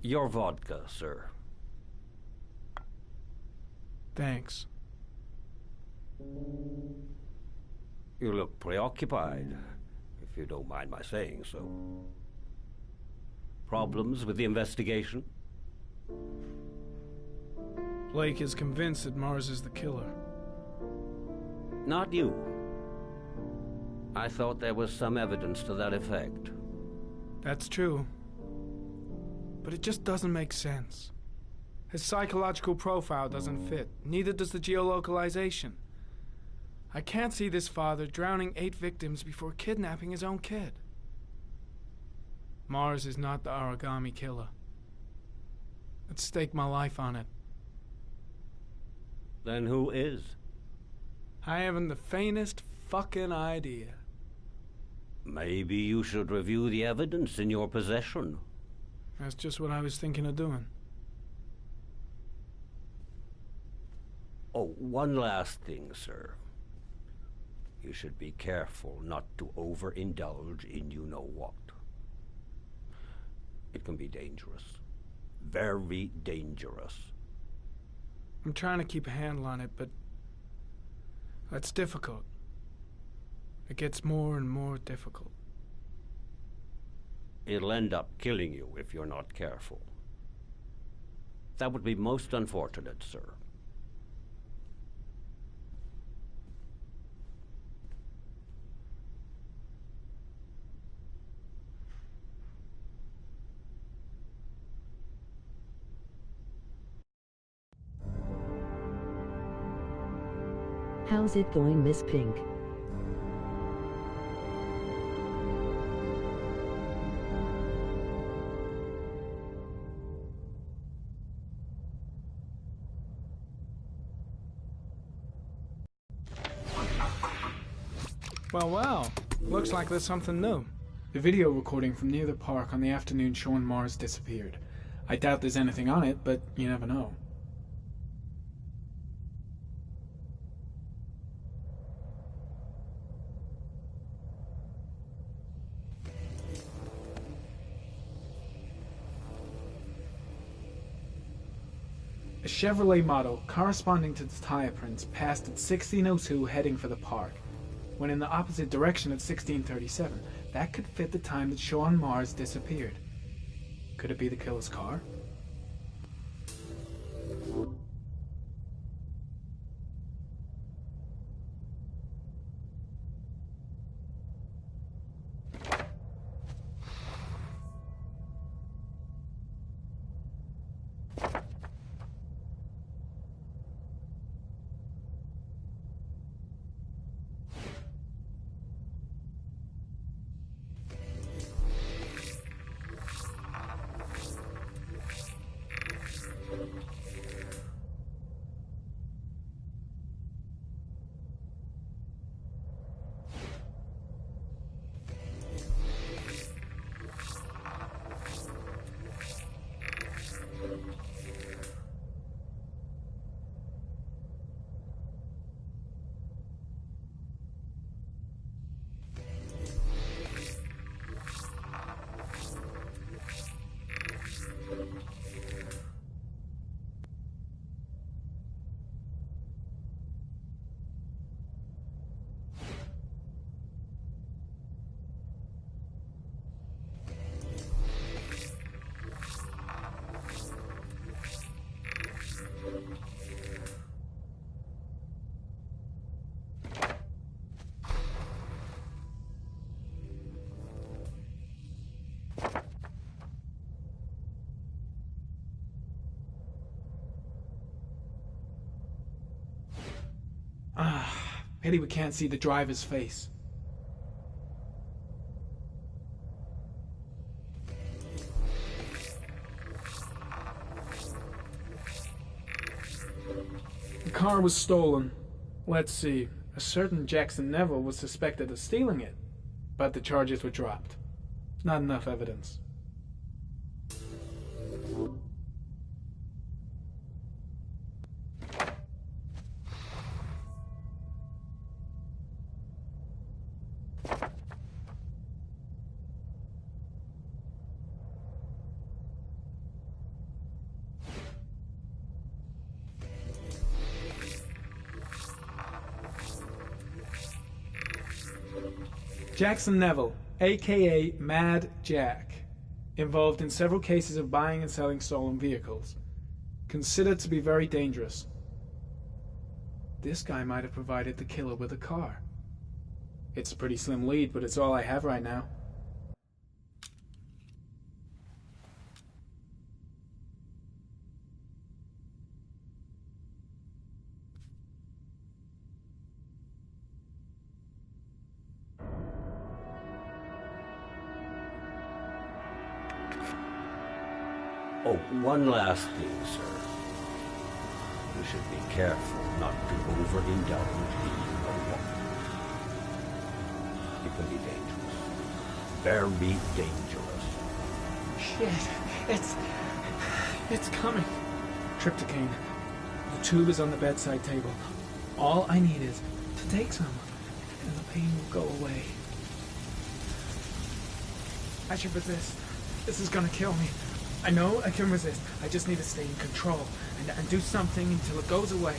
S: Your vodka, sir.
N: Thanks.
S: You look preoccupied, if you don't mind my saying so. Problems with the investigation?
N: Blake is convinced that Mars is the killer.
S: Not you. I thought there was some evidence to that effect.
N: That's true. But it just doesn't make sense. His psychological profile doesn't fit. Neither does the geolocalization. I can't see this father drowning 8 victims before kidnapping his own kid. Mars is not the origami killer. I'd stake my life on it.
S: Then who is?
N: I haven't the faintest fucking idea.
S: Maybe you should review the evidence in your possession.
N: That's just what I was thinking of doing.
S: Oh, one last thing, sir. You should be careful not to overindulge in you-know-what. It can be dangerous. Very dangerous.
N: I'm trying to keep a handle on it, but that's difficult. It gets more and more difficult.
S: It'll end up killing you if you're not careful. That would be most unfortunate, sir.
T: How's it going, Miss Pink?
N: Well, looks like there's something new. The video recording from near the park on the afternoon showing Mars disappeared. I doubt there's anything on it, but you never know. A Chevrolet model corresponding to the tire prints passed at 16:02 heading for the park, when in the opposite direction at 16:37. That could fit the time that Sean Mars disappeared. Could it be the killer's car? Pity we can't see the driver's face. The car was stolen. Let's see. A certain Jackson Neville was suspected of stealing it, but the charges were dropped. Not enough evidence. Jackson Neville, a.k.a. Mad Jack. Involved in several cases of buying and selling stolen vehicles. Considered to be very dangerous. This guy might have provided the killer with a car. It's a pretty slim lead, but it's all I have right now.
S: Oh, one last thing, sir. You should be careful not to overindulge in your woman. It can be dangerous. Very dangerous.
N: Shit, it's coming. Trypticane. The tube is on the bedside table. All I need is to take some, and the pain will go away. I should resist. This is gonna kill me. I know I can resist. I just need to stay in control and do something until it goes away.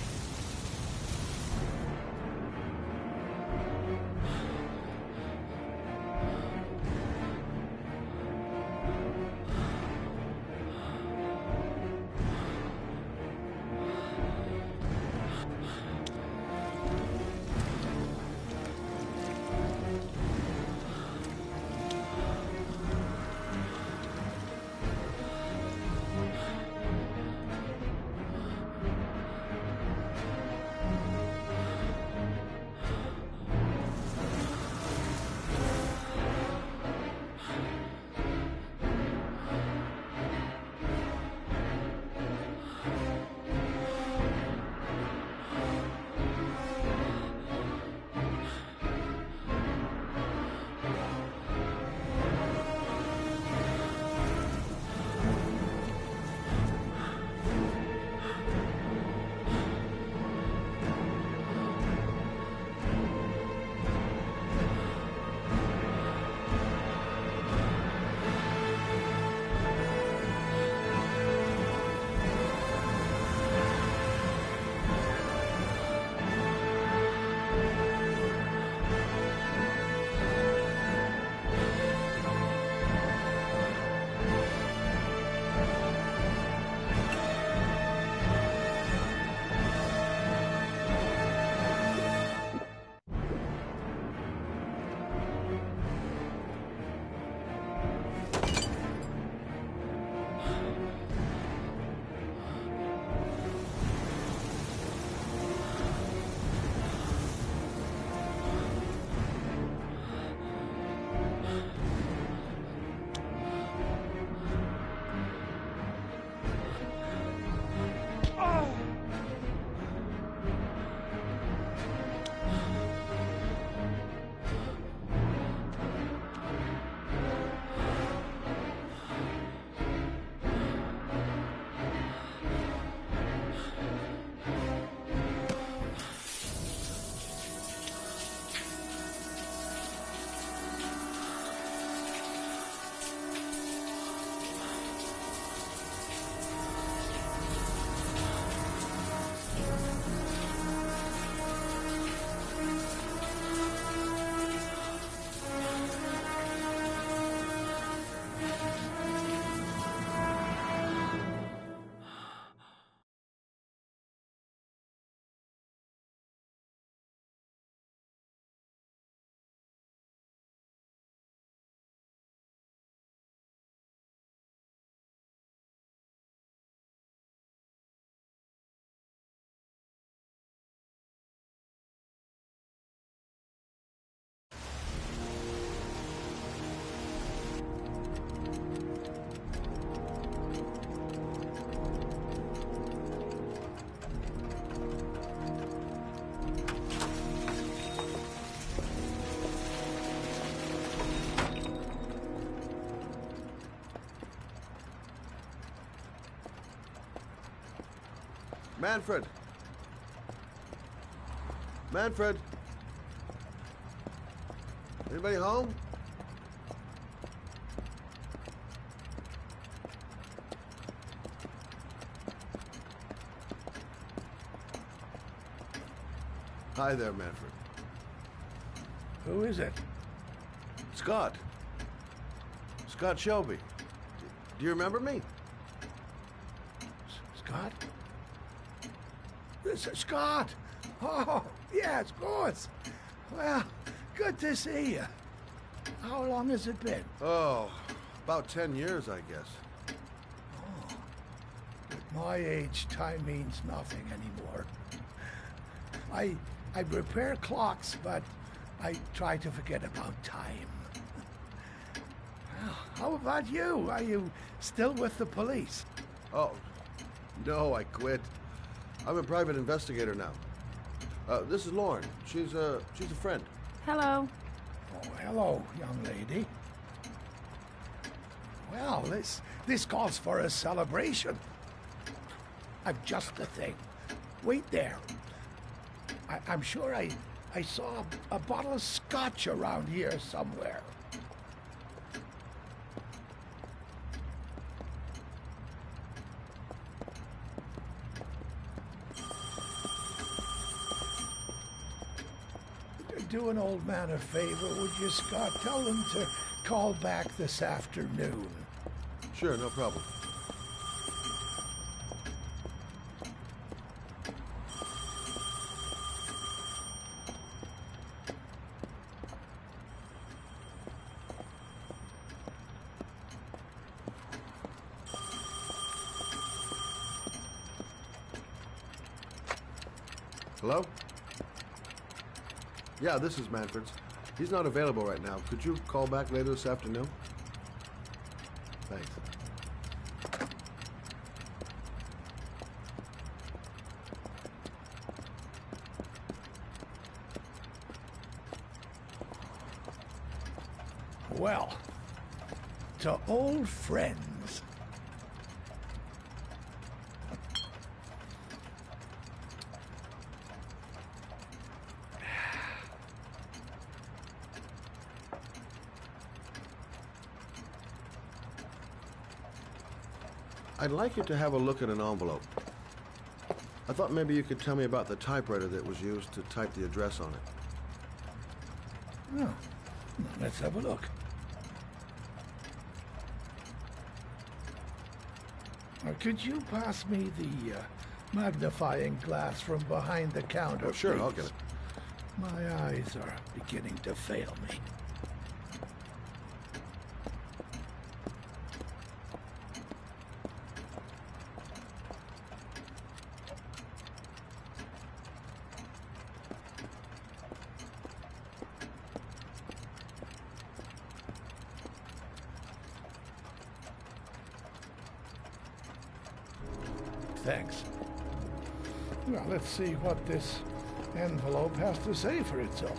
B: Manfred! Manfred! Anybody home? Hi there, Manfred.
O: Who is it?
B: Scott. Scott Shelby. Do you remember me?
T: Scott? Scott! Oh, yeah, of course. Well, good to see you. How long has it been?
B: Oh, about 10 years, I guess.
T: Oh, at my age, time means nothing anymore. I repair clocks, but I try to forget about time. Well, how about you? Are you still with the police?
B: Oh, no, I quit. I'm a private investigator now. This is Lauren. She's a friend.
A: Hello.
T: Oh, hello, young lady. Well, this calls for a celebration. I'm just the thing. Wait there. I'm sure I saw a bottle of scotch around here somewhere. Do an old man a favor, would you, Scott? Tell them to call back this afternoon.
B: Sure, no problem. Hello? Yeah, this is Manfred's. He's not available right now. Could you call back later this afternoon? Thanks.
T: Well, to old friends.
B: I'd like you to have a look at an envelope. I thought maybe you could tell me about the typewriter that was used to type the address on it.
T: Oh, let's have a look. Could you pass me the magnifying glass from behind the counter,
B: sure,
T: please?
B: I'll get it.
T: My eyes are beginning to fail me. Thanks. Well, let's see what this envelope has to say for itself.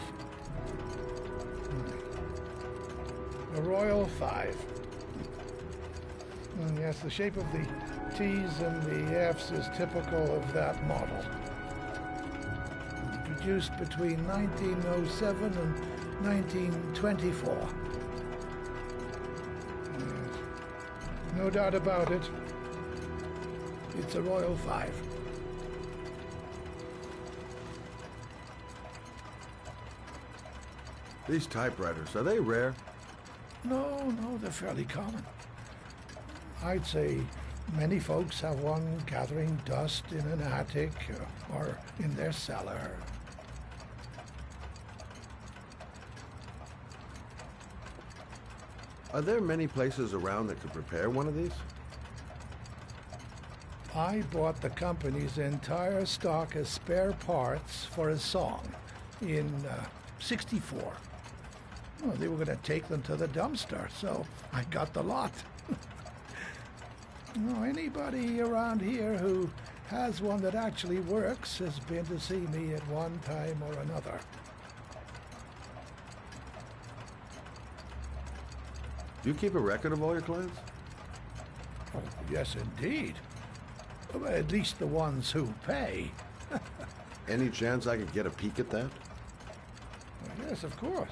T: The Royal Five. Yes, the shape of the T's and the F's is typical of that model. Produced between 1907 and 1924. Yes. No doubt about it. It's a Royal Five.
B: These typewriters, are they rare?
T: No, they're fairly common. I'd say many folks have one gathering dust in an attic or in their cellar.
B: Are there many places around that could prepare one of these?
T: I bought the company's entire stock of spare parts for a song in '64. Well, they were going to take them to the dumpster, so I got the lot. Anybody around here who has one that actually works has been to see me at one time or another.
B: Do you keep a record of all your clients?
T: Oh, yes, indeed. At least the ones who pay.
B: Any chance I could get a peek at that?
T: Well, yes, of course.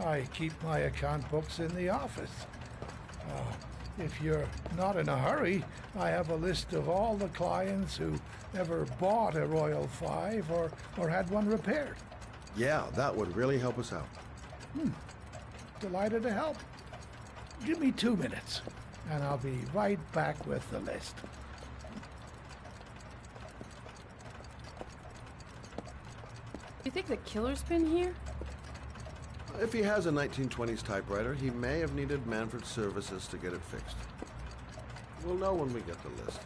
T: I keep my account books in the office. If you're not in a hurry, I have a list of all the clients who ever bought a Royal Five or had one repaired.
B: Yeah, that would really help us out.
T: Delighted to help. Give me 2 minutes, and I'll be right back with the list.
A: You think the killer's been here?
B: If he has a 1920s typewriter, he may have needed Manfred's services to get it fixed. We'll know when we get the list.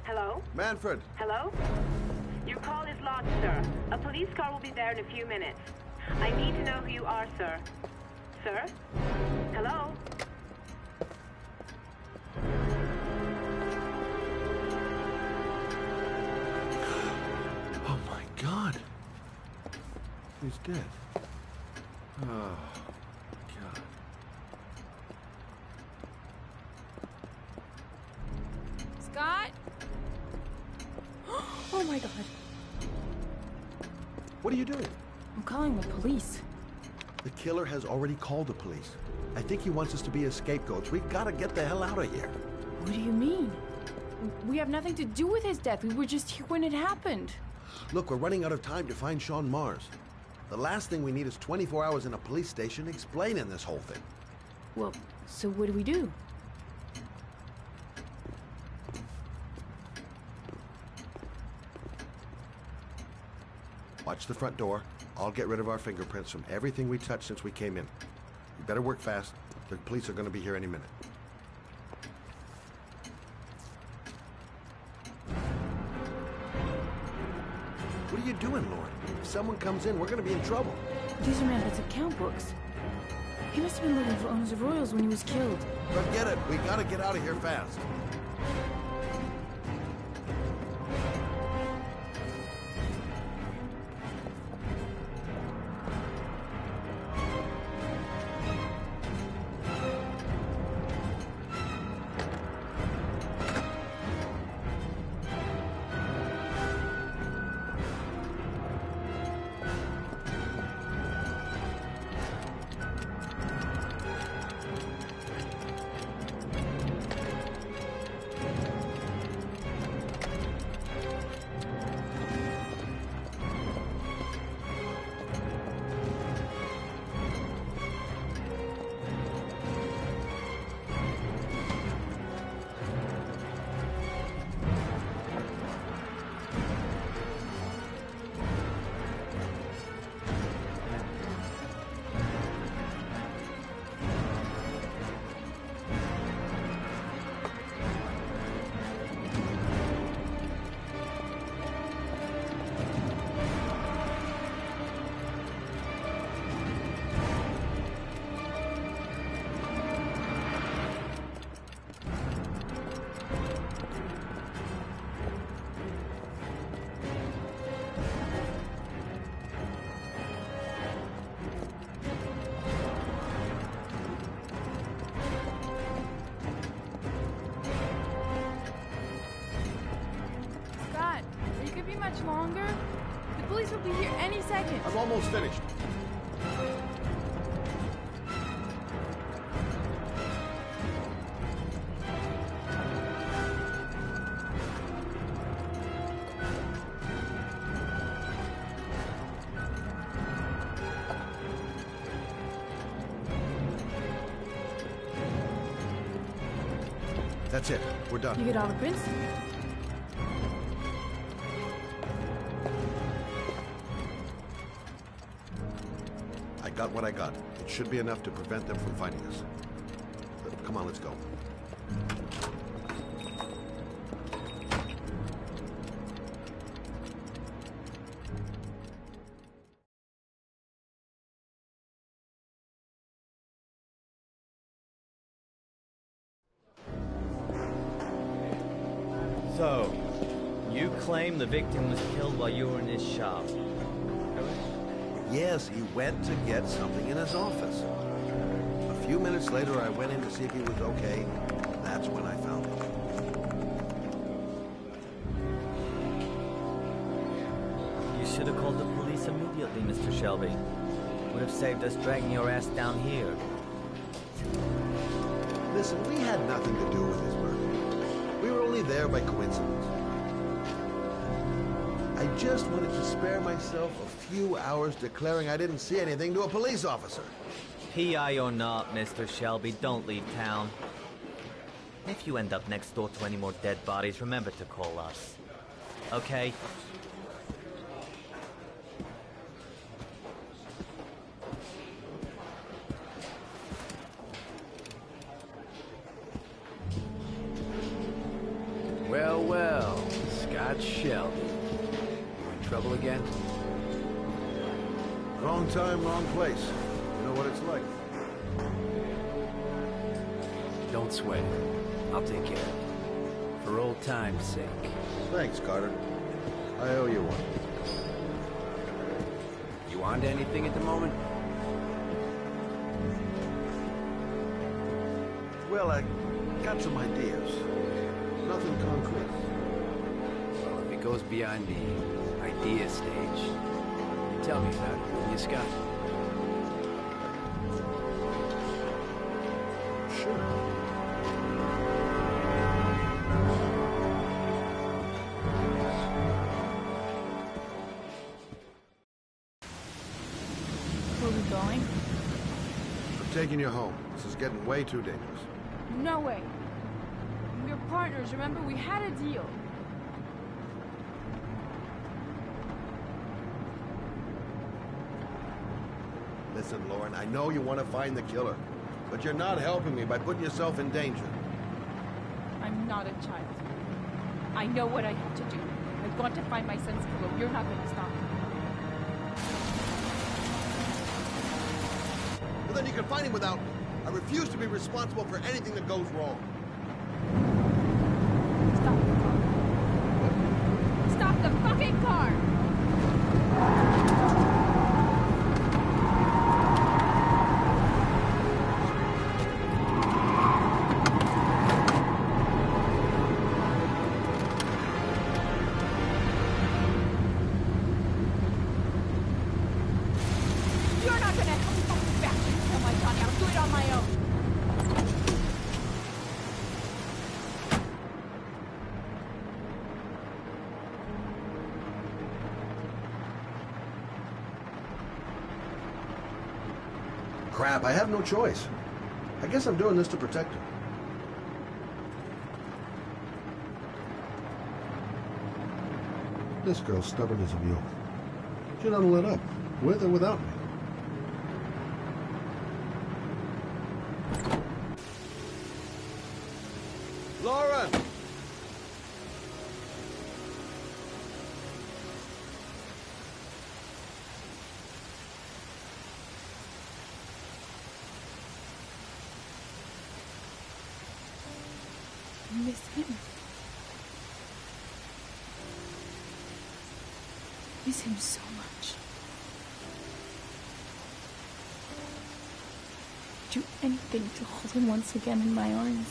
U: Hello?
B: Manfred!
U: Hello? Your call is lodged, sir. A police car will be there in a few minutes. I need to know who you are, sir. Sir? Hello?
B: Oh my God! He's dead. Oh, God.
A: Scott? Oh my God.
B: What are you doing?
A: I'm calling the police.
B: The killer has already called the police. I think he wants us to be his scapegoats. We've got to get the hell out of here.
A: What do you mean? We have nothing to do with his death. We were just here when it happened.
B: Look, we're running out of time to find Sean Mars. The last thing we need is 24 hours in a police station explaining this whole thing.
A: Well, so what do we do?
B: Watch the front door. I'll get rid of our fingerprints from everything we touched since we came in. You better work fast. The police are going to be here any minute. What are you doing, Lord? If someone comes in, we're going to be in trouble.
A: These are Manfred's account books. He must have been looking for owners of Royals when he was killed.
B: Forget it. We got to get out of here fast.
A: Much longer? The police will be here any second.
B: I'm almost finished. That's it. We're done.
A: You get all the prints?
B: Got what I got. It should be enough to prevent them from finding us. Come on, let's go.
F: So, you claim the victim was killed while you were in his shop.
B: Yes, he went to get something in his office. A few minutes later, I went in to see if he was okay. That's when I found him.
F: You should have called the police immediately, Mr. Shelby. Would have saved us dragging your ass down here.
B: Listen, we had nothing to do with his murder. We were only there by coincidence. I just wanted to spare myself a few hours declaring I didn't see anything to a police officer.
F: PI or not, Mr. Shelby, don't leave town. If you end up next door to any more dead bodies, remember to call us. Okay?
D: Well, well, Scott Shelby. You in trouble again?
B: Wrong time, wrong place. You know what it's like.
D: Don't sweat it. I'll take care of it. For old time's sake.
B: Thanks, Carter. I owe you one.
D: You on to anything at the moment?
B: Well, I got some ideas. Nothing concrete.
D: Well, if it goes beyond the idea stage, tell me about it, will you, Scott?
B: Sure.
A: Where are we going?
B: I'm taking you home. This is getting way too dangerous.
A: No way. We're partners, remember? We had a deal.
B: Listen, Lauren, I know you want to find the killer, but you're not helping me by putting yourself in danger.
A: I'm not a child. I know what I have to do. I've got to find my son's killer. You're not going to stop me.
B: Well, then you can find him without me. I refuse to be responsible for anything that goes wrong.
A: Stop the fucking car! You're not gonna help me fucking back and kill my Johnny. I'll do it on my own.
B: Crap, I have no choice. I guess I'm doing this to protect her. This girl's stubborn as a mule. She doesn't let up, with or without me. Lauren!
A: I miss him. Miss him so much. Do anything to hold him once again in my arms.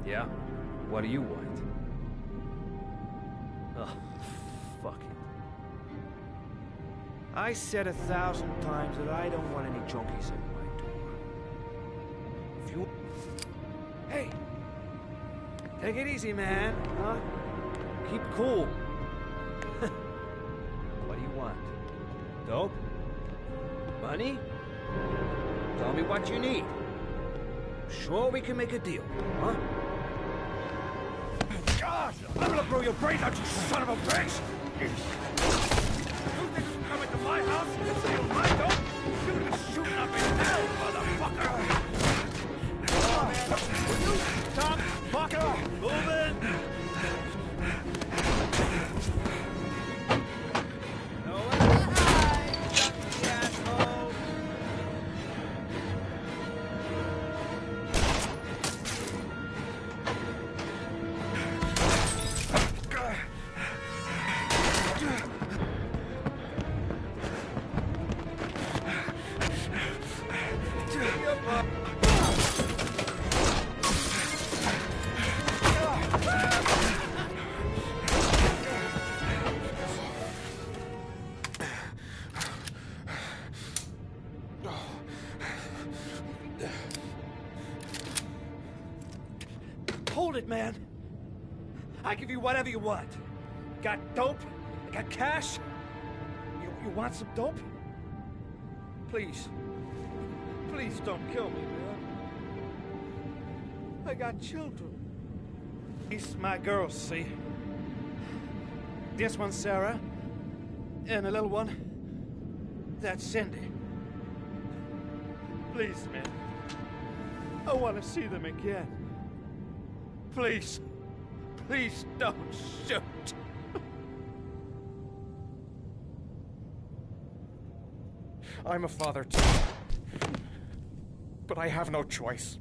G: Yeah? What do you want? Oh, fuck it.
J: I said 1,000 times that I don't want any junkies at my door. If you... Hey! Take it easy, man, huh? Keep cool. What do you want? Dope? Money? Tell me what you need. Sure we can make a deal, huh? God! I'm gonna blow your brains out, you son of a bitch! You think you come into my house and steal my dope? You're gonna be shooting up in hell, motherfucker! Come on, man. Will you stop fucking moving? Hold it, man. I give you whatever you want. Got dope? Got cash? You want some dope? Please. Please don't kill me, man. I got children. These my girls, see? This one's Sarah. And the little one, that's Cindy. Please, man. I want to see them again. Please. Please don't shoot. I'm a father too. But I have no choice.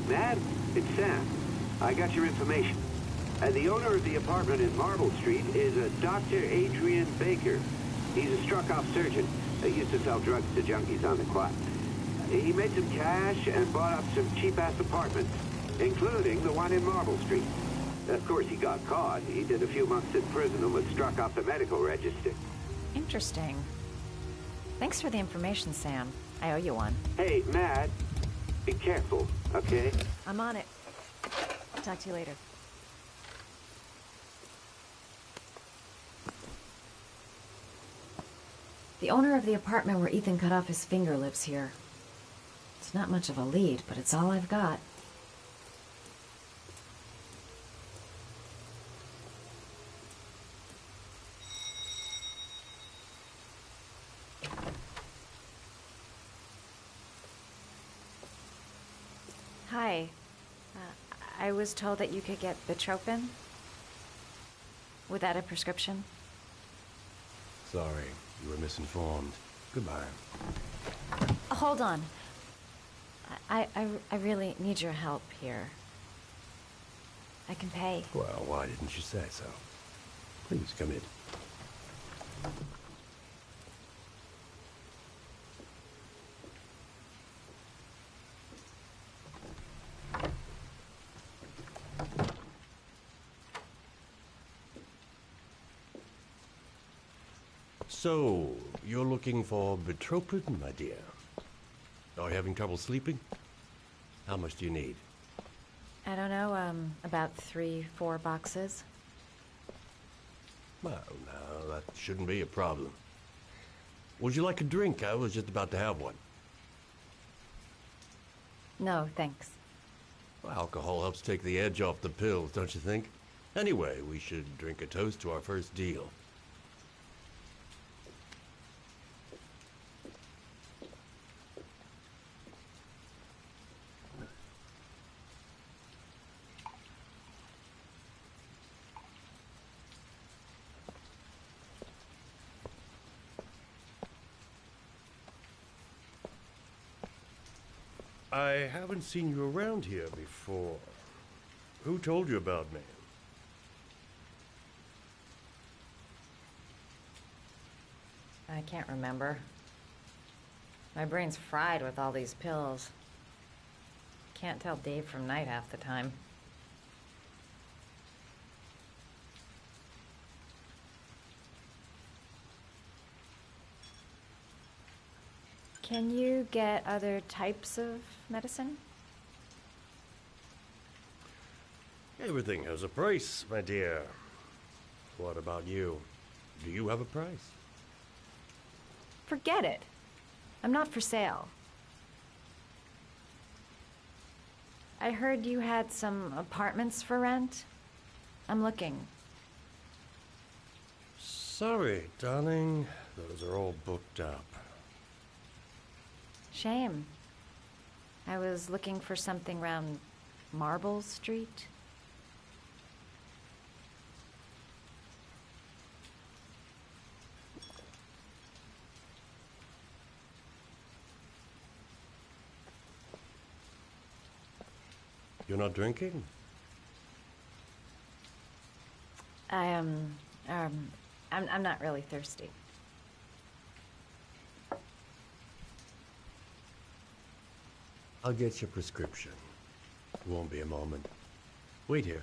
E: Matt, it's Sam. I got your information. The owner of the apartment in Marble Street is a Dr. Adrian Baker. He's a struck-off surgeon. He used to sell drugs to junkies on the quad. He made some cash and bought up some cheap-ass apartments, including the one in Marble Street. Of course, he got caught. He did a few months in prison and was struck off the medical register.
H: Interesting. Thanks for the information, Sam. I owe you one.
E: Hey, Matt, be careful, okay?
H: I'm on it. Talk to you later. The owner of the apartment where Ethan cut off his finger lives here. It's not much of a lead, but it's all I've got. Hi. I was told that you could get Bitropin. Without a prescription.
I: Sorry, you were misinformed. Goodbye.
H: Hold on. I really need your help here. I can pay.
I: Well, why didn't you say so? Please come in. So, you're looking for Bitropin, my dear? Are you having trouble sleeping? How much do you need?
H: I don't know, about 3-4 boxes.
I: Well, no, that shouldn't be a problem. Would you like a drink? I was just about to have one.
H: No, thanks.
I: Well, alcohol helps take the edge off the pills, don't you think? Anyway, we should drink a toast to our first deal. I haven't seen you around here before. Who told you about me?
H: I can't remember. My brain's fried with all these pills. Can't tell day from night half the time. Can you get other types of medicine?
I: Everything has a price, my dear. What about you? Do you have a price?
H: Forget it. I'm not for sale. I heard you had some apartments for rent. I'm looking.
I: Sorry, darling. Those are all booked up.
H: Shame. I was looking for something around Marble Street.
I: You're not drinking?
H: I'm not really thirsty.
I: I'll get your prescription. It won't be a moment. Wait here.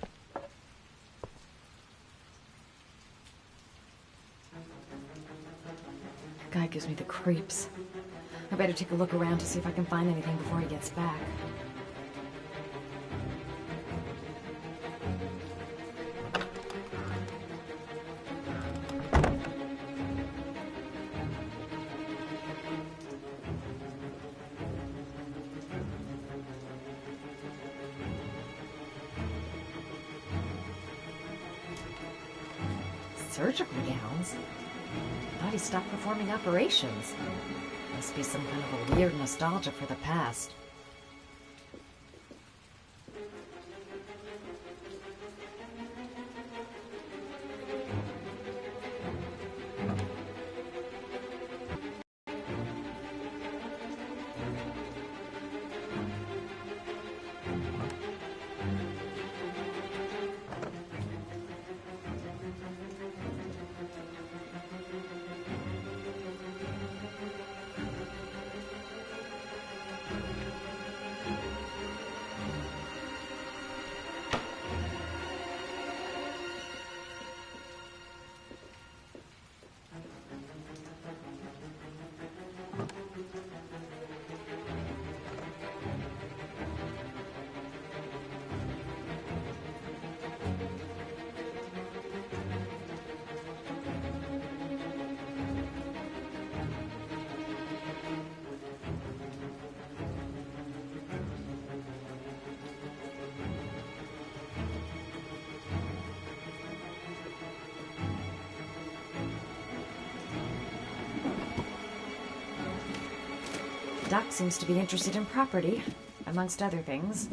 H: Guy gives me the creeps. I better take a look around to see if I can find anything before he gets back. Surgical gowns? I thought he stopped performing operations. Must be some kind of a weird nostalgia for the past. Doc seems to be interested in property, amongst other things.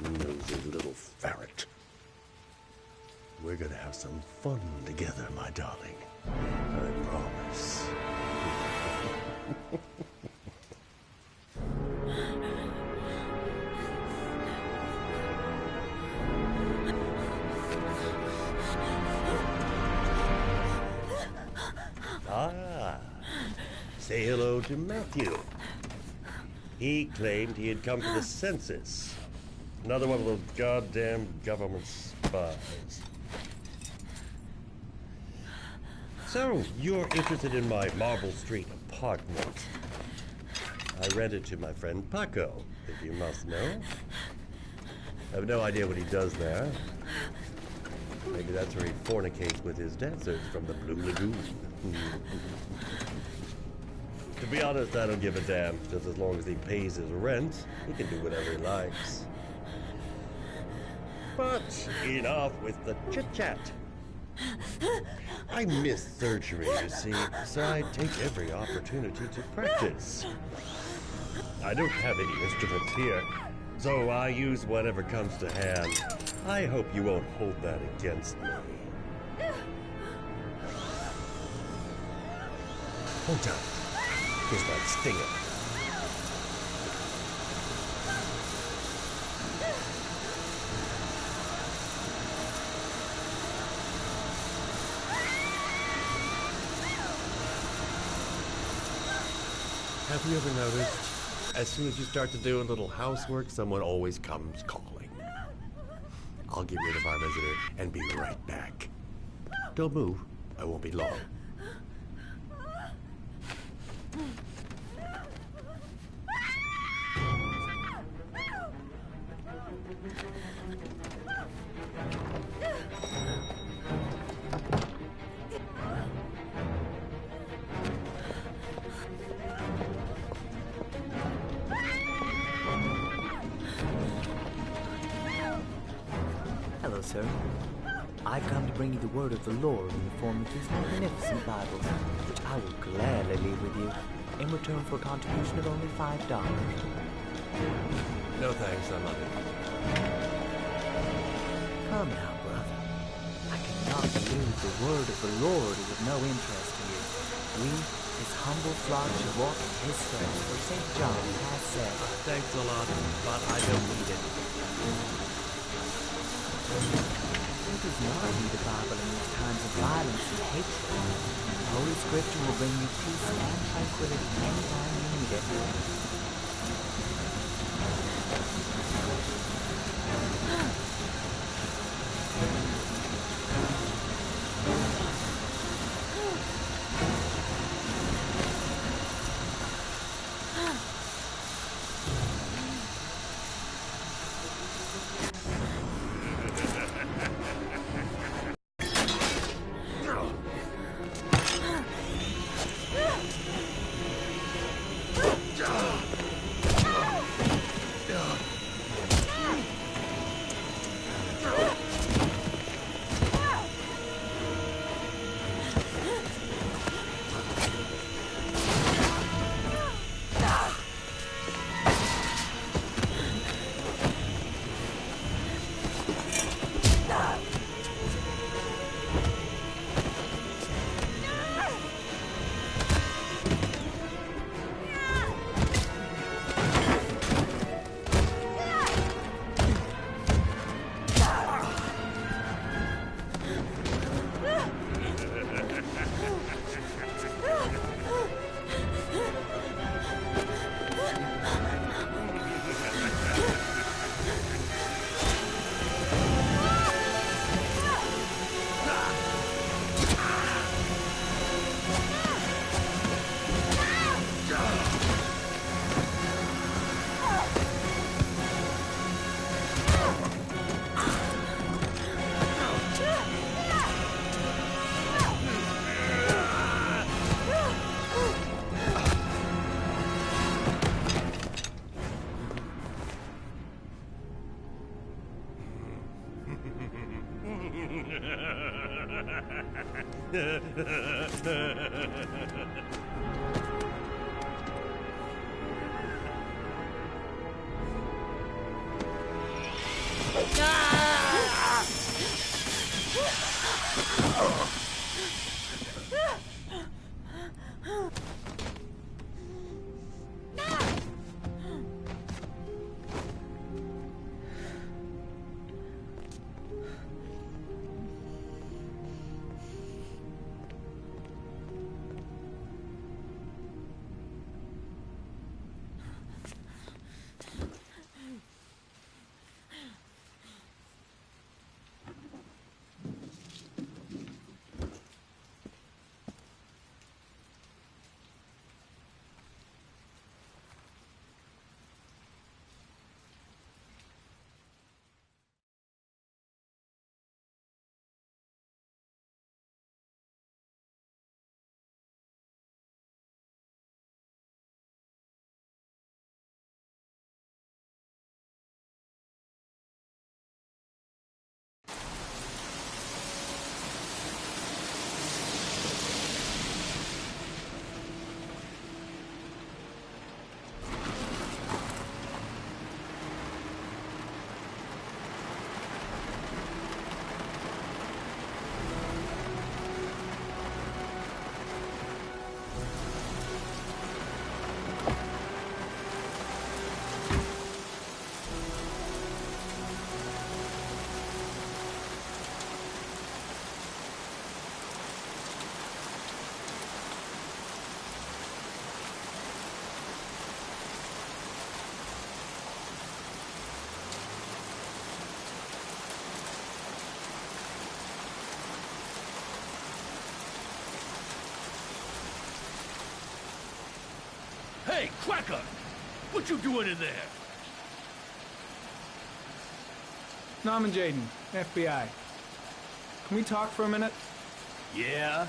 I: Nosy little ferret. We're gonna have some fun together, my darling. I promise. Say hello to Matthew. He claimed he had come to the census. Another one of those goddamn government spies. So, you're interested in my Marble Street apartment. I rented to my friend Paco, if you must know. I have no idea what he does there. Maybe that's where he fornicates with his dancers from the Blue Lagoon. To be honest, I don't give a damn. Just as long as he pays his rent, he can do whatever he likes. But enough with the chit-chat. I miss surgery, you see, so I take every opportunity to practice. I don't have any instruments here, so I use whatever comes to hand. I hope you won't hold that against me. Hold tight. Here's my stinger. Have you ever noticed, as soon as you start to do a little housework, someone always comes calling? I'll get rid of our visitor and be right back. Don't move. I won't be long.
F: Hello, sir. I've come to bring you the word of the Lord in the form of these magnificent Bibles, which I will gladly leave with you in return for a contribution of only $5.
I: No thanks, I love it.
F: Come now, brother. I cannot believe the word of the Lord is of no interest to you. We, his humble flock, should walk in his steps, for St. John has said.
I: Thanks a lot, but I don't need it.
F: Who does not read the Bible in these times of violence and hatred? Holy Scripture will bring you peace and tranquility anytime you need it.
J: Hey, Cracker! What you doing in there?
N: Norman Jayden, FBI. Can we talk for a minute?
J: Yeah?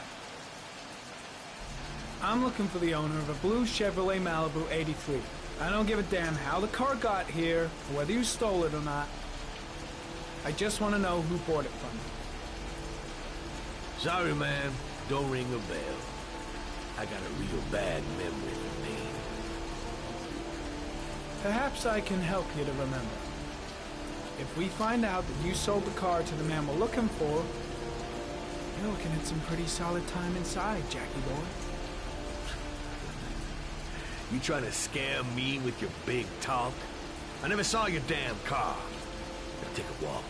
N: I'm looking for the owner of a blue Chevrolet Malibu 83. I don't give a damn how the car got here, or whether you stole it or not. I just want to know who bought it from you.
J: Sorry, man. Don't ring a bell. I got a real bad memory for names.
N: Perhaps I can help you to remember. If we find out that you sold the car to the man we're looking for, you're looking at some pretty solid time inside, Jackie boy.
J: You trying to scare me with your big talk? I never saw your damn car. Let's take a walk.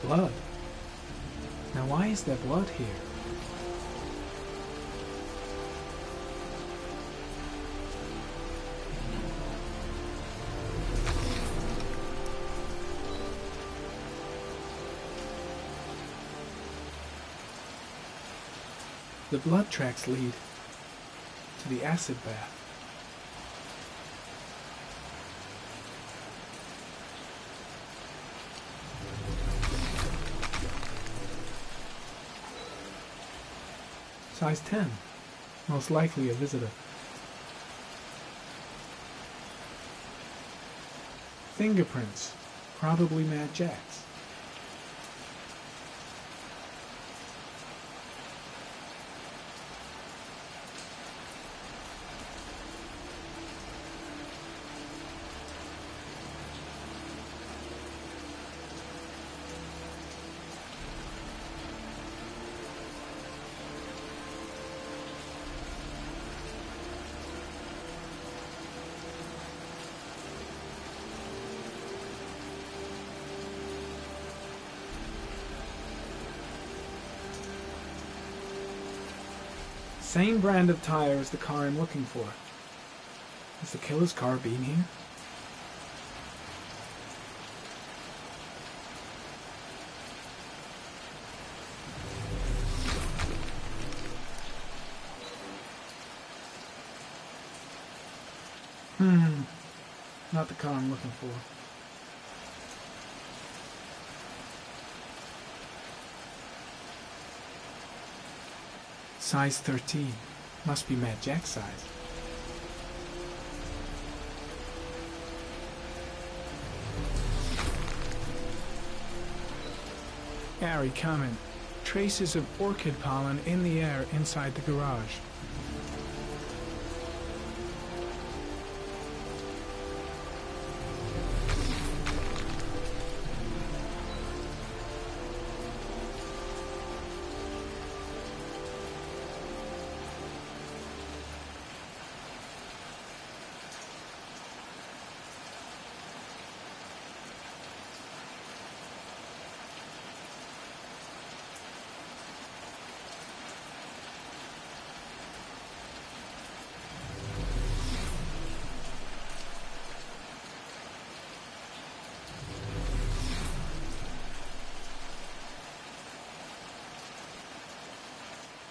N: Blood. Now why is there blood here? The blood tracks lead to the acid bath. Size 10. Most likely a visitor. Fingerprints. Probably Mad Jack's. Same brand of tire as the car I'm looking for. Is the killer's car being here? Not the car I'm looking for. Size 13. Must be Mad Jack's size. Gary, comment. Traces of orchid pollen in the air inside the garage.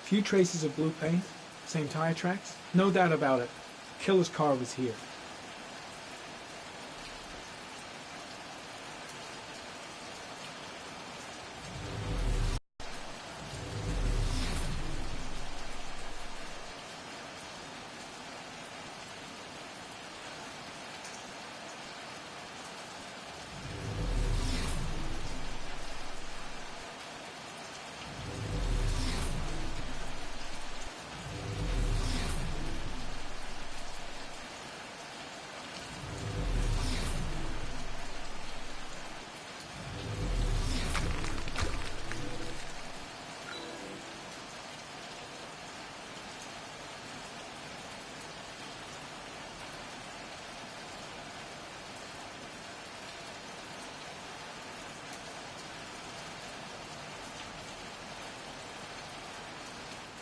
N: Few traces of blue paint, same tire tracks. No doubt about it. Killer's car was here.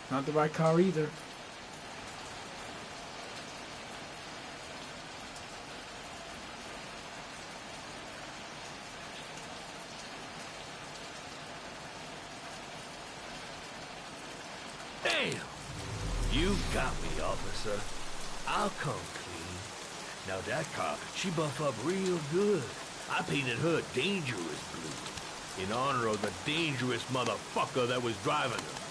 N: Not the right car either.
J: Damn! You got me, officer. I'll come clean. Now that car, she buff up real good. I painted her dangerous blue, in honor of the dangerous motherfucker that was driving her.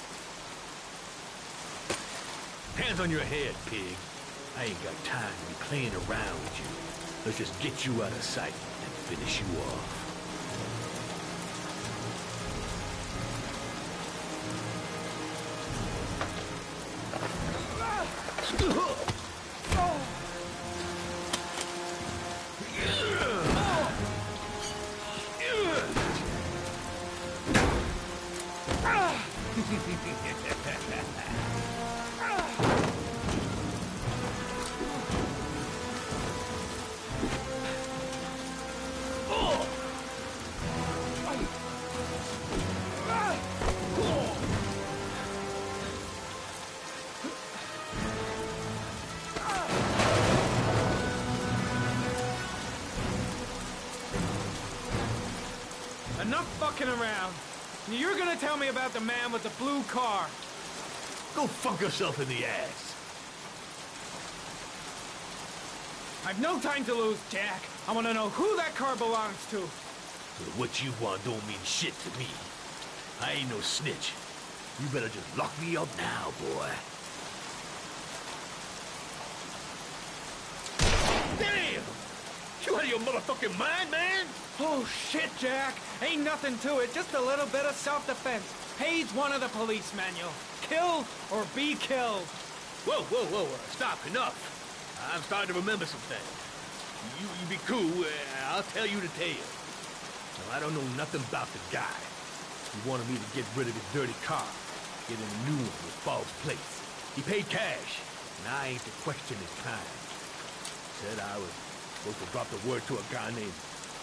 J: Hands on your head, pig. I ain't got time to be playing around with you. Let's just get you out of sight and finish you off.
N: Enough fucking around. You're gonna tell me about the man with the blue car.
J: Go fuck yourself in the ass.
N: I've no time to lose, Jack. I want to know who that car belongs to.
J: What you want don't mean shit to me. I ain't no snitch. You better just lock me up now, boy. Damn! You out of your motherfucking mind, man?
N: Oh, shit, Jack. Ain't nothing to it. Just a little bit of self-defense. Page 1 of the police manual. Kill or be killed.
J: Whoa, whoa, whoa. Stop. Enough. I'm starting to remember some things. You be cool. I'll tell you the tale. Now, I don't know nothing about the guy. He wanted me to get rid of his dirty car. Get him a new one with false plates. He paid cash, and I ain't to question his time. Said I was supposed to drop the word to a guy named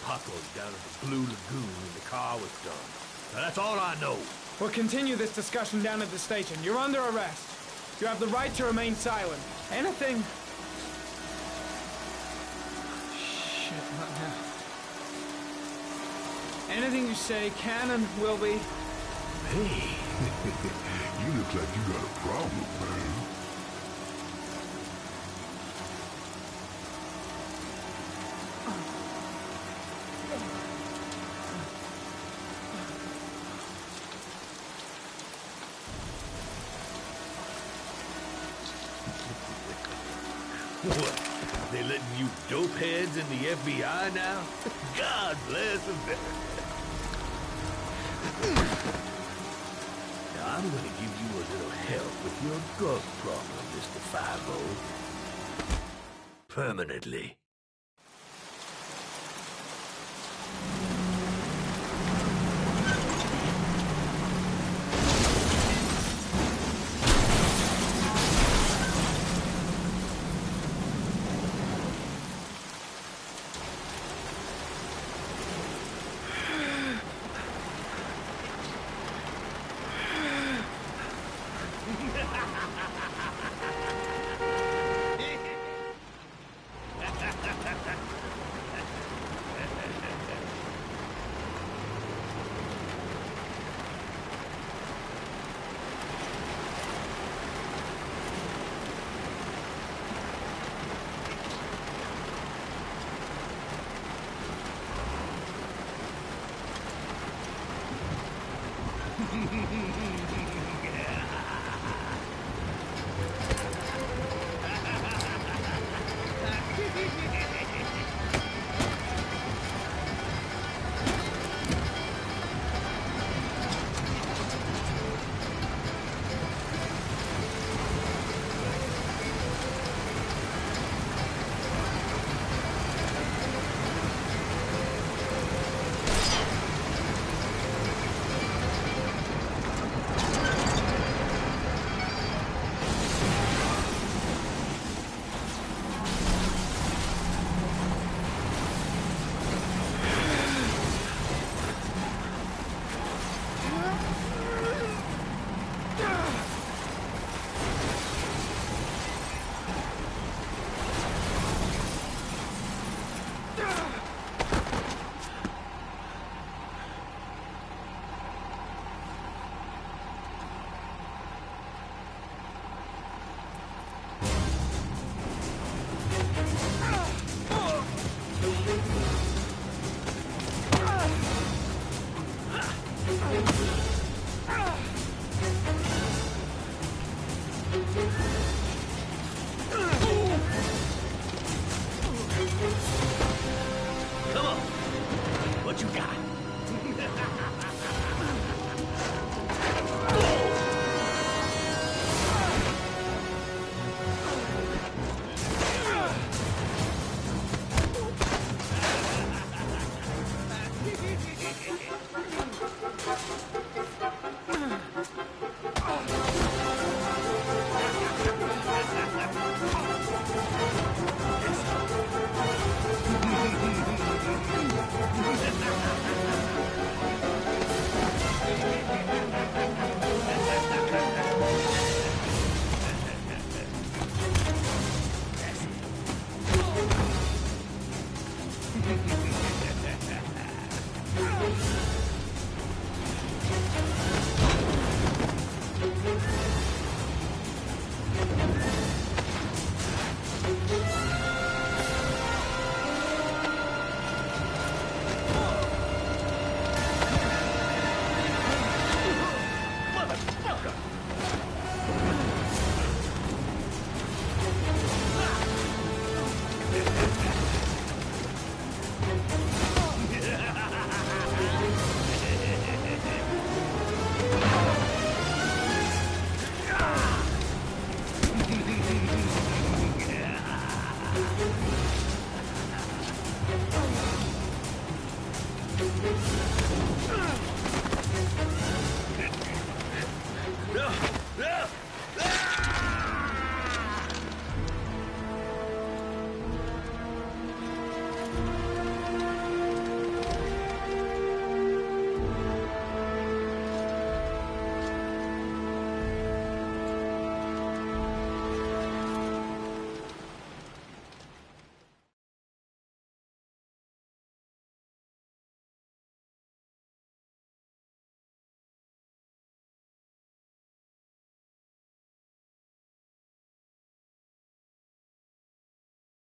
J: Paco down at the Blue Lagoon when the car was done. Now, that's all I know.
N: We'll continue this discussion down at the station. You're under arrest. You have the right to remain silent. Anything... Shit, not now. Anything you say can and will be...
J: Hey,
C: you look like you got a problem, man.
J: What? They letting you dope heads in the FBI now? God bless America. Now I'm gonna give you a little help with your drug problem, Mr. 5-0. Permanently.